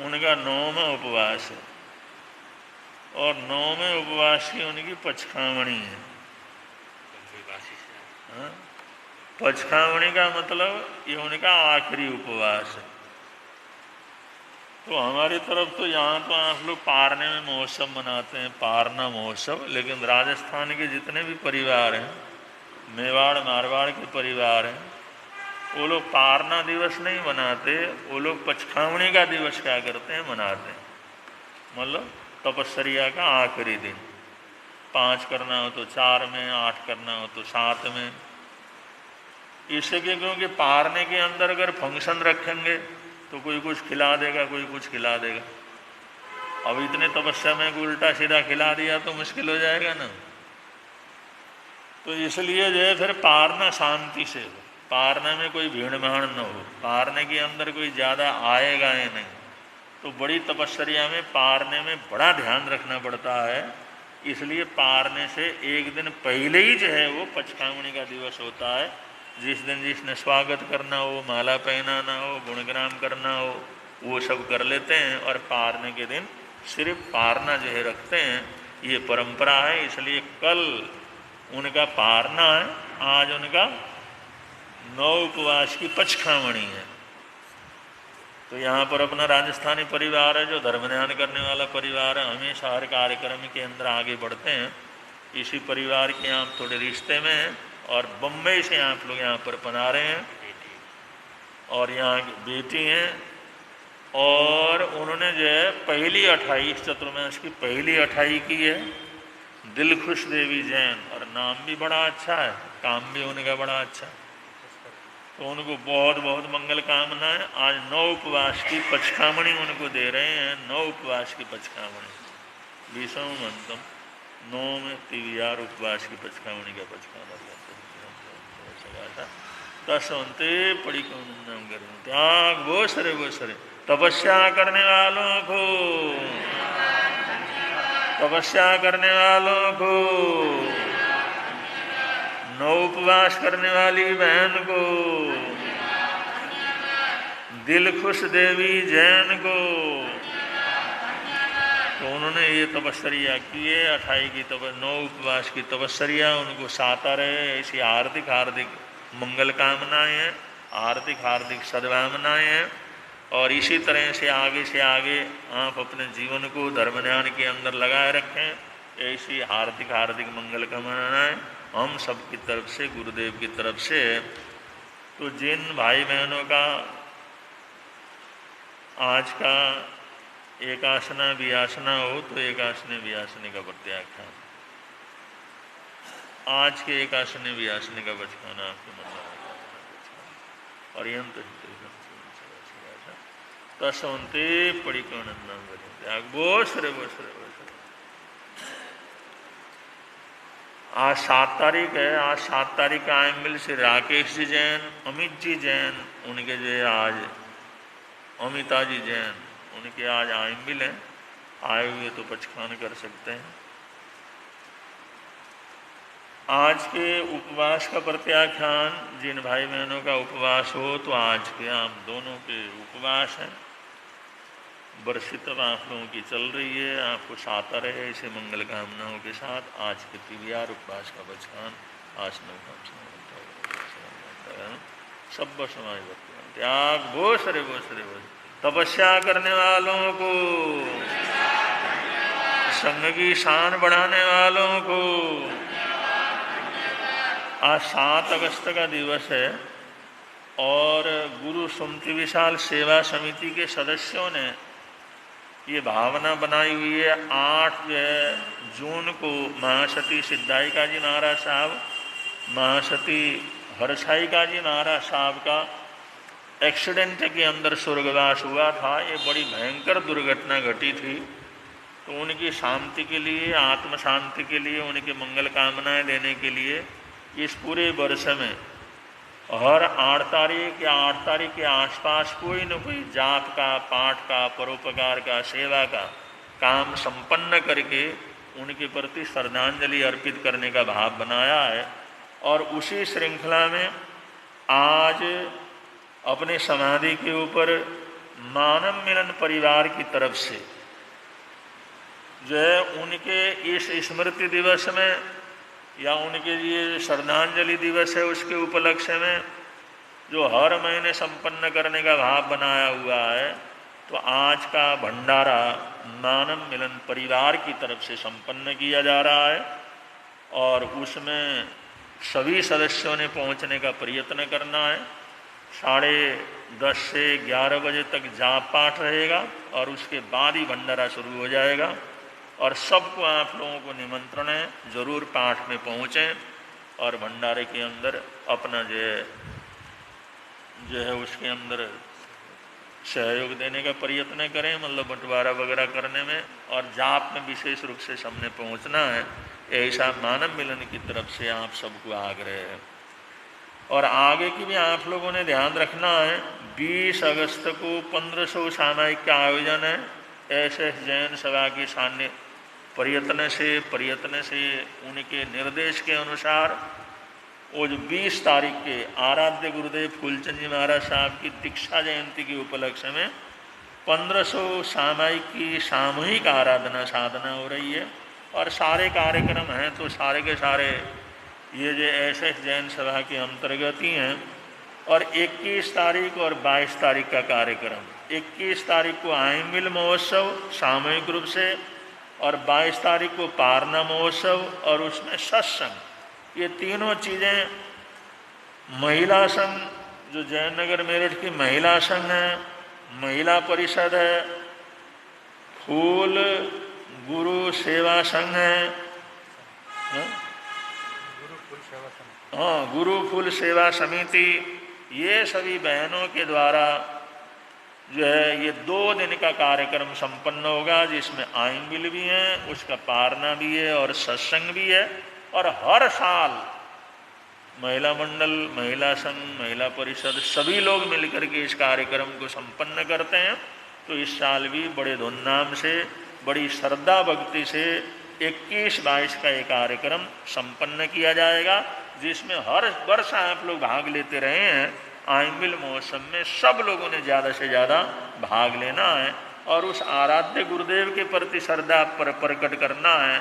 [SPEAKER 1] उनका 9वां उपवास है, और 9वें उपवास की उनकी पचखावणी है। हाँ? पचखावणी का मतलब ये उनका आखिरी उपवास है। तो हमारी तरफ तो यहाँ तो आप लोग पारने में महोत्सव मनाते हैं, पारना महोत्सव, लेकिन राजस्थान के जितने भी परिवार हैं, मेवाड़ मारवाड़ के परिवार हैं, वो लोग पारना दिवस नहीं मनाते, वो लोग पचखावणी का दिवस क्या करते हैं, मनाते हैं। मतलब तपस्या का आखिरी दिन, 5 करना हो तो 4 में, 8 करना हो तो 7 में। इससे क्योंकि पारने के अंदर अगर फंक्शन रखेंगे तो कोई कुछ खिला देगा, कोई कुछ खिला देगा। अब इतने तपस्या में कोई उल्टा सीधा खिला दिया तो मुश्किल हो जाएगा ना। तो इसलिए जो है फिर पारना शांति से हो, पारने में कोई भीड़ भाड़ न हो, पारने के अंदर कोई ज़्यादा आएगा ही नहीं। तो बड़ी तपस्या में पारने में बड़ा ध्यान रखना पड़ता है। इसलिए पारने से एक दिन पहले ही जो है वो पचखावणी का दिवस होता है। जिस दिन जिसने स्वागत करना हो, माला पहनाना हो, गुणग्राम करना हो, वो सब कर लेते हैं, और पारने के दिन सिर्फ पारना जो है रखते हैं। ये परंपरा है, इसलिए कल उनका पारना है, आज उनका 9 उपवास की पचखावणी है। तो यहाँ पर अपना राजस्थानी परिवार है, जो धर्मध्यान करने वाला परिवार है, हमेशा हर कार्यक्रम के अंदर आगे बढ़ते हैं। इसी परिवार के आप थोड़े रिश्ते में हैं, और बम्बई से आप लोग यहाँ पर पधारे हैं, और यहाँ की बेटी हैं, और उन्होंने जो है पहली 28 चतुर्मास की पहली 28 की है, दिलखुश देवी जैन, और नाम भी बड़ा अच्छा है, काम भी उनका बड़ा अच्छा है। तो उनको बहुत बहुत मंगल कामनाएं। आज 9 उपवास की पचखावणी उनको दे रहे हैं, 9 उपवास की पचखावणी, 20वां मंत्रम 9 में 3 उपवास की पचखावणी का पचखाना दसवंते पड़ी कौन नाम कर त्याग वो सरे तपस्या करने वालों को, तपस्या करने वालों को, 9 उपवास करने वाली बहन को, दिलखुश देवी जैन को। तो उन्होंने ये तपस्या की है, 28 की 9 उपवास की तपस्या उनको साता रहे, ऐसी हार्दिक हार्दिक मंगल कामनाएं हैं, हार्दिक हार्दिक सद्भावनाएं हैं। और इसी तरह से आगे आप अपने जीवन को धर्मध्यान के अंदर लगाए रखें। ऐसी हार्दिक हार्दिक मंगल कामनाएं हम सब की तरफ से, गुरुदेव की तरफ से। तो जिन भाई बहनों का आज का एकासना वियासना हो, तो एकासने वियासने का प्रत्याख्यान, आज के एकासने वियासने का बचकाना आपके मन में और यंत्र तस्वंते पड़िकनंदन त्याग बोस रे बोस रे बोस। आज 7 तारीख है। आज 7 तारीख का आए मिल श्री राकेश जी जैन, अमित जी जैन, उनके जो आज अमिता जी जैन, उनके आज आए मिल हैं। आए हुए तो पचखान कर सकते हैं। आज के उपवास का प्रत्याख्यान, जिन भाई बहनों का उपवास हो तो आज के आप दोनों के उपवास हैं। बरसित अब आप लोगों की चल रही है, आपको साता रहे इसे मंगल कामनाओं के साथ। आज के पीवीआर उपवास का बचकान आसनों सब समाज त्याग बोस रे बोस रे बोस। तपस्या करने वालों को, संघ की शान बढ़ाने वालों को। आज 7 अगस्त का दिवस है और गुरु सुमति विशाल सेवा समिति के सदस्यों ने ये भावना बनाई हुई है 8 जून को महासती सिद्धायिका जी महाराज साहब, महासती हरसायिका जी महाराज साहब का एक्सीडेंट के अंदर स्वर्गवास हुआ था। ये बड़ी भयंकर दुर्घटना घटी थी। तो उनकी शांति के लिए, आत्म शांति के लिए, उनके मंगल कामनाएं देने के लिए इस पूरे वर्ष में हर 8 तारीख या 8 तारीख के आसपास कोई न कोई जाप का, पाठ का, परोपकार का, सेवा का काम संपन्न करके उनके प्रति श्रद्धांजलि अर्पित करने का भाव बनाया है। और उसी श्रृंखला में आज अपने समाधि के ऊपर मानव मिलन परिवार की तरफ से जो है उनके इस स्मृति दिवस में या उनके लिए श्रद्धांजलि दिवस है, उसके उपलक्ष्य में जो हर महीने संपन्न करने का भाव बनाया हुआ है, तो आज का भंडारा मानव मिलन परिवार की तरफ से संपन्न किया जा रहा है। और उसमें सभी सदस्यों ने पहुंचने का प्रयत्न करना है। 10:30 से 11 बजे तक जाप पाठ रहेगा और उसके बाद ही भंडारा शुरू हो जाएगा। और सबको, आप लोगों को निमंत्रण है, जरूर पाठ में पहुँचें और भंडारे के अंदर अपना जो है उसके अंदर सहयोग देने का प्रयत्न करें, मतलब बंटवारा वगैरह करने में। और जाप में विशेष रूप से सबने पहुँचना है, ऐसा मानव मिलन की तरफ से आप सबको आग्रह है। और आगे की भी आप लोगों ने ध्यान रखना है। 20 अगस्त को 1500 सामायिक का आयोजन है। ऐसे जैन सभा की सान्य प्रयत्न से उनके निर्देश के अनुसार वो जो 20 तारीख के आराध्य गुरुदेव फूलचंद जी महाराज साहब की दीक्षा जयंती के उपलक्ष्य में 1500 सामायिक की सामूहिक आराधना साधना हो रही है। और सारे कार्यक्रम हैं तो सारे के सारे ये जो ऐसे जैन सभा के अंतर्गत ही हैं। और 21 तारीख और 22 तारीख का कार्यक्रम, 21 तारीख को आइमिल महोत्सव सामूहिक रूप से, और 22 तारीख को पारना महोत्सव और उसमें सत्संग। ये तीनों चीज़ें महिला संघ, जो जयनगर मेरठ की महिला संघ है, महिला परिषद है, फूल गुरु सेवा संघ है, गुरु फूल सेवा समिति, ये सभी बहनों के द्वारा जो है ये 2 दिन का कार्यक्रम संपन्न होगा, जिसमें आइमिल भी हैं, उसका पारना भी है और सत्संग भी है। और हर साल महिला मंडल, महिला संघ, महिला परिषद सभी लोग मिलकर के इस कार्यक्रम को संपन्न करते हैं। तो इस साल भी बड़े धूमधाम से, बड़ी श्रद्धा भक्ति से 21-22 का ये कार्यक्रम संपन्न किया जाएगा, जिसमें हर वर्ष आप लोग भाग लेते रहे हैं। आइमिल महोत्सव में सब लोगों ने ज़्यादा से ज़्यादा भाग लेना है और उस आराध्य गुरुदेव के प्रति श्रद्धा प्रकट करना है,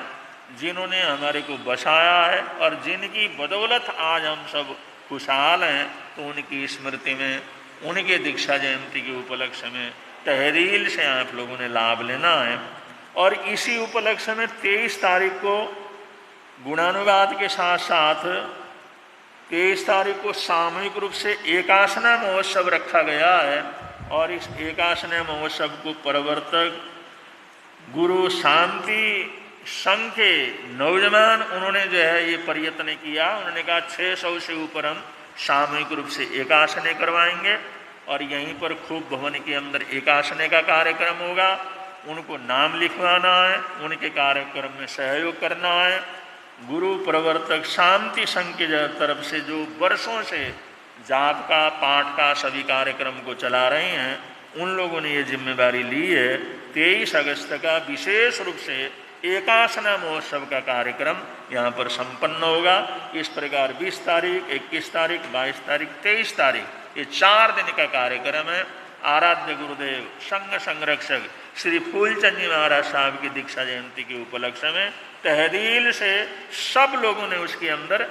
[SPEAKER 1] जिन्होंने हमारे को बसाया है और जिनकी बदौलत आज हम सब खुशहाल हैं। तो उनकी स्मृति में, उनके दीक्षा जयंती के उपलक्ष्य में तहरील से आप लोगों ने लाभ लेना है। और इसी उपलक्ष्य में 23 तारीख को गुणानुवाद के साथ साथ 23 तारीख को सामूहिक रूप से एकासना महोत्सव रखा गया है। और इस एकासना महोत्सव को प्रवर्तक गुरु शांति संघ के नौजवान, उन्होंने जो है ये प्रयत्न किया। उन्होंने कहा 600 से ऊपर हम सामूहिक रूप से एकासने करवाएंगे और यहीं पर खूब भवन के अंदर एकासने का कार्यक्रम होगा। उनको नाम लिखवाना है, उनके कार्यक्रम में सहयोग करना है। गुरु प्रवर्तक शांति संघ की तरफ से जो वर्षों से जाप का, पाठ का सभी कार्यक्रम को चला रहे हैं, उन लोगों ने ये जिम्मेदारी ली है। 23 अगस्त का विशेष रूप से एकासना महोत्सव का कार्यक्रम यहाँ पर संपन्न होगा। इस प्रकार 20 तारीख, 21 तारीख, 22 तारीख, 23 तारीख, ये 4 दिन का कार्यक्रम है। आराध्य गुरुदेव संघ संरक्षक श्री फूलचंद जी महाराज साहब की दीक्षा जयंती के उपलक्ष्य में तहदील से सब लोगों ने उसके अंदर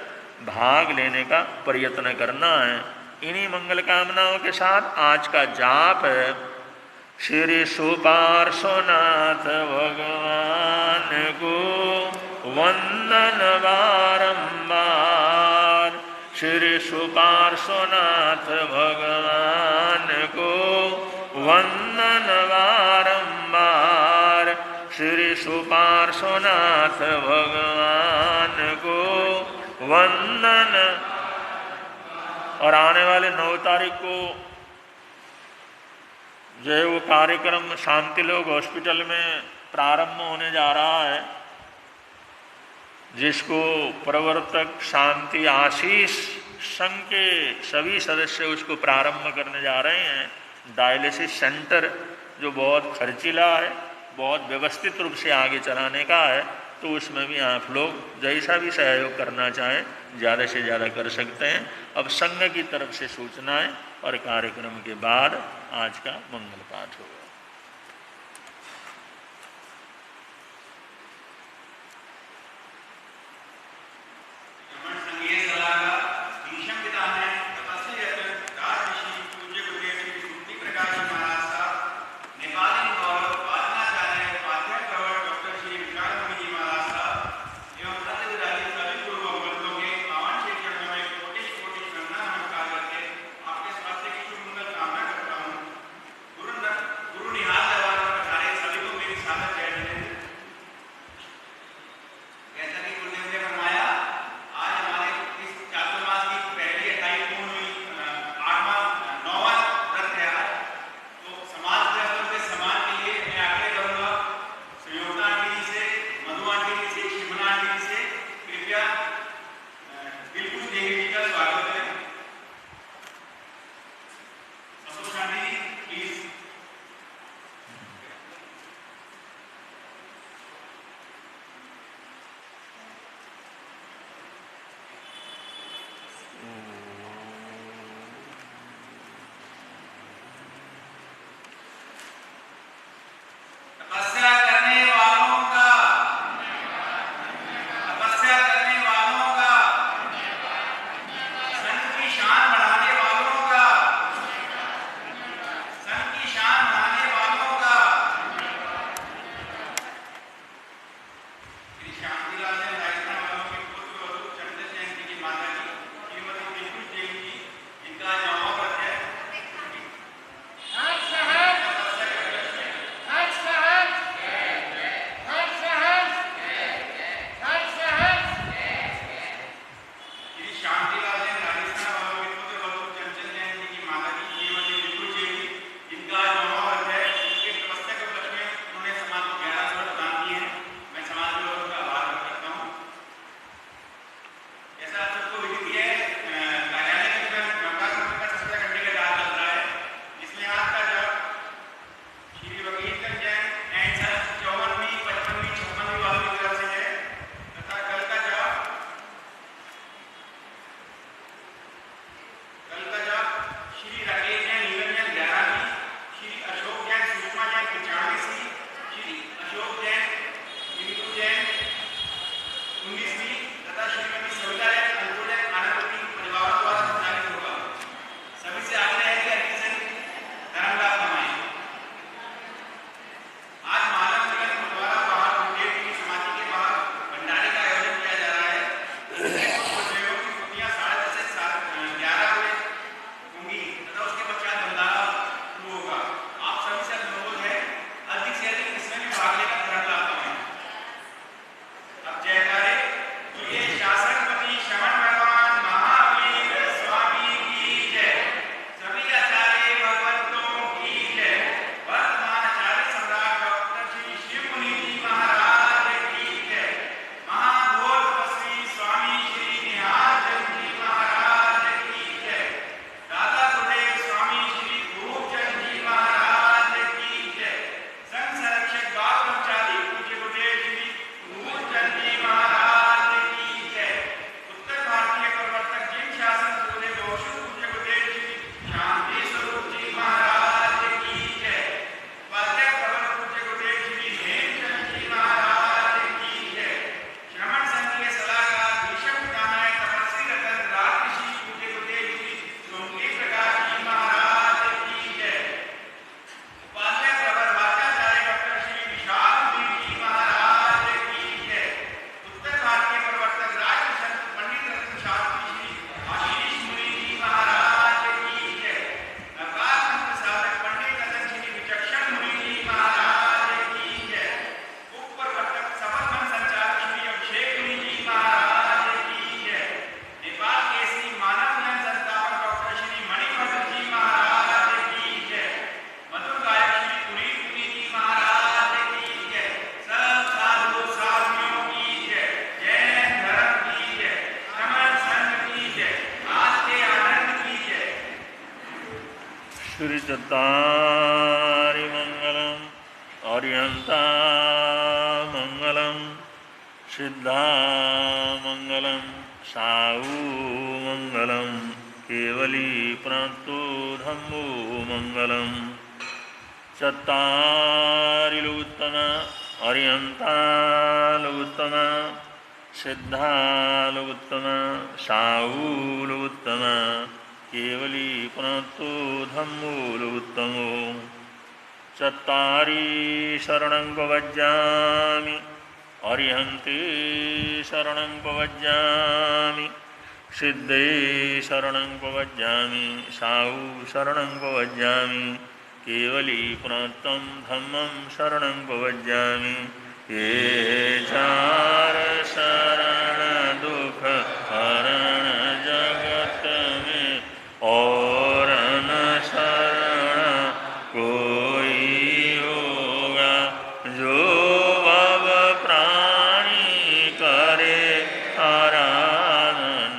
[SPEAKER 1] भाग लेने का प्रयत्न करना है। इन्हीं मंगल कामनाओं के साथ आज का जाप है श्री सुपार्श्वनाथ भगवान को वंदन बारंबार, श्री सुपार्श्वनाथ भगवान को वंदन बारंबार, श्री सुपार्श्वनाथ भगवान को वंदन। और आने वाले 9 तारीख को जो है वो कार्यक्रम शांतिलोक हॉस्पिटल में प्रारंभ होने जा रहा है, जिसको प्रवर्तक शांति आशीष संघ के सभी सदस्य उसको प्रारंभ करने जा रहे हैं। डायलिसिस सेंटर जो बहुत खर्चीला है, बहुत व्यवस्थित रूप से आगे चलाने का है, तो उसमें भी आप लोग जैसा भी सहयोग करना चाहें ज़्यादा से ज़्यादा कर सकते हैं। अब संघ की तरफ से सूचनाएं और कार्यक्रम के बाद आज का मंगल पाठ होगा। श्रीचत्तारिमङ्गलम् अर्यन्तामङ्गलं सिद्धामङ्गलं साऊमङ्गलं केवली प्रणतो धम्मो मङ्गलं चत्तारिलोत्तम अर्यन्तालोत्तम सिद्धालोत्तम साऊलोत्तम केवली प्रणतो धम्मोलोत्तमो चत्तारि शरणं प्रवज्जामि अर्यन्ते शरणं प्रवज्जामि सिद्धे शरणं प्रवज्जामि साऊ शरणं प्रवज्जामि केवली प्रणतं धम्मं शरणं प्रवज्जामि ये चार शरण दुख हरण जगत में और न शरण कोई होगा जो भव प्राणी करे आराधन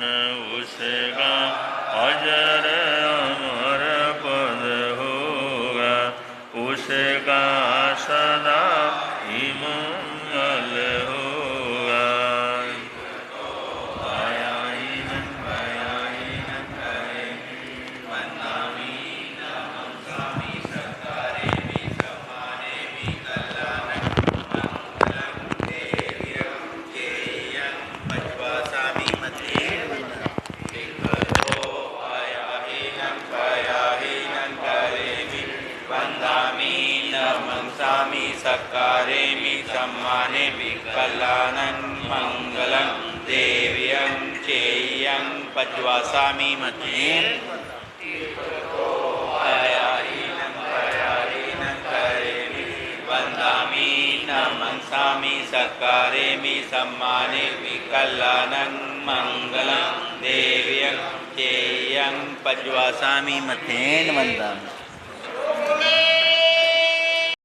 [SPEAKER 1] उसका अजर अमर पद होगा उसका सदा ही मंगल होगा।
[SPEAKER 4] सकारेमि सम्मानेमि कल्याणं मंगलं देव्यं चेयं पज्वासामि मतेन वन्दामि नमंसामि सकारेमि सम्मानेमि कल्याणं मंगलं देव्यं चेयं पज्वासामि मतेन वन्दामि।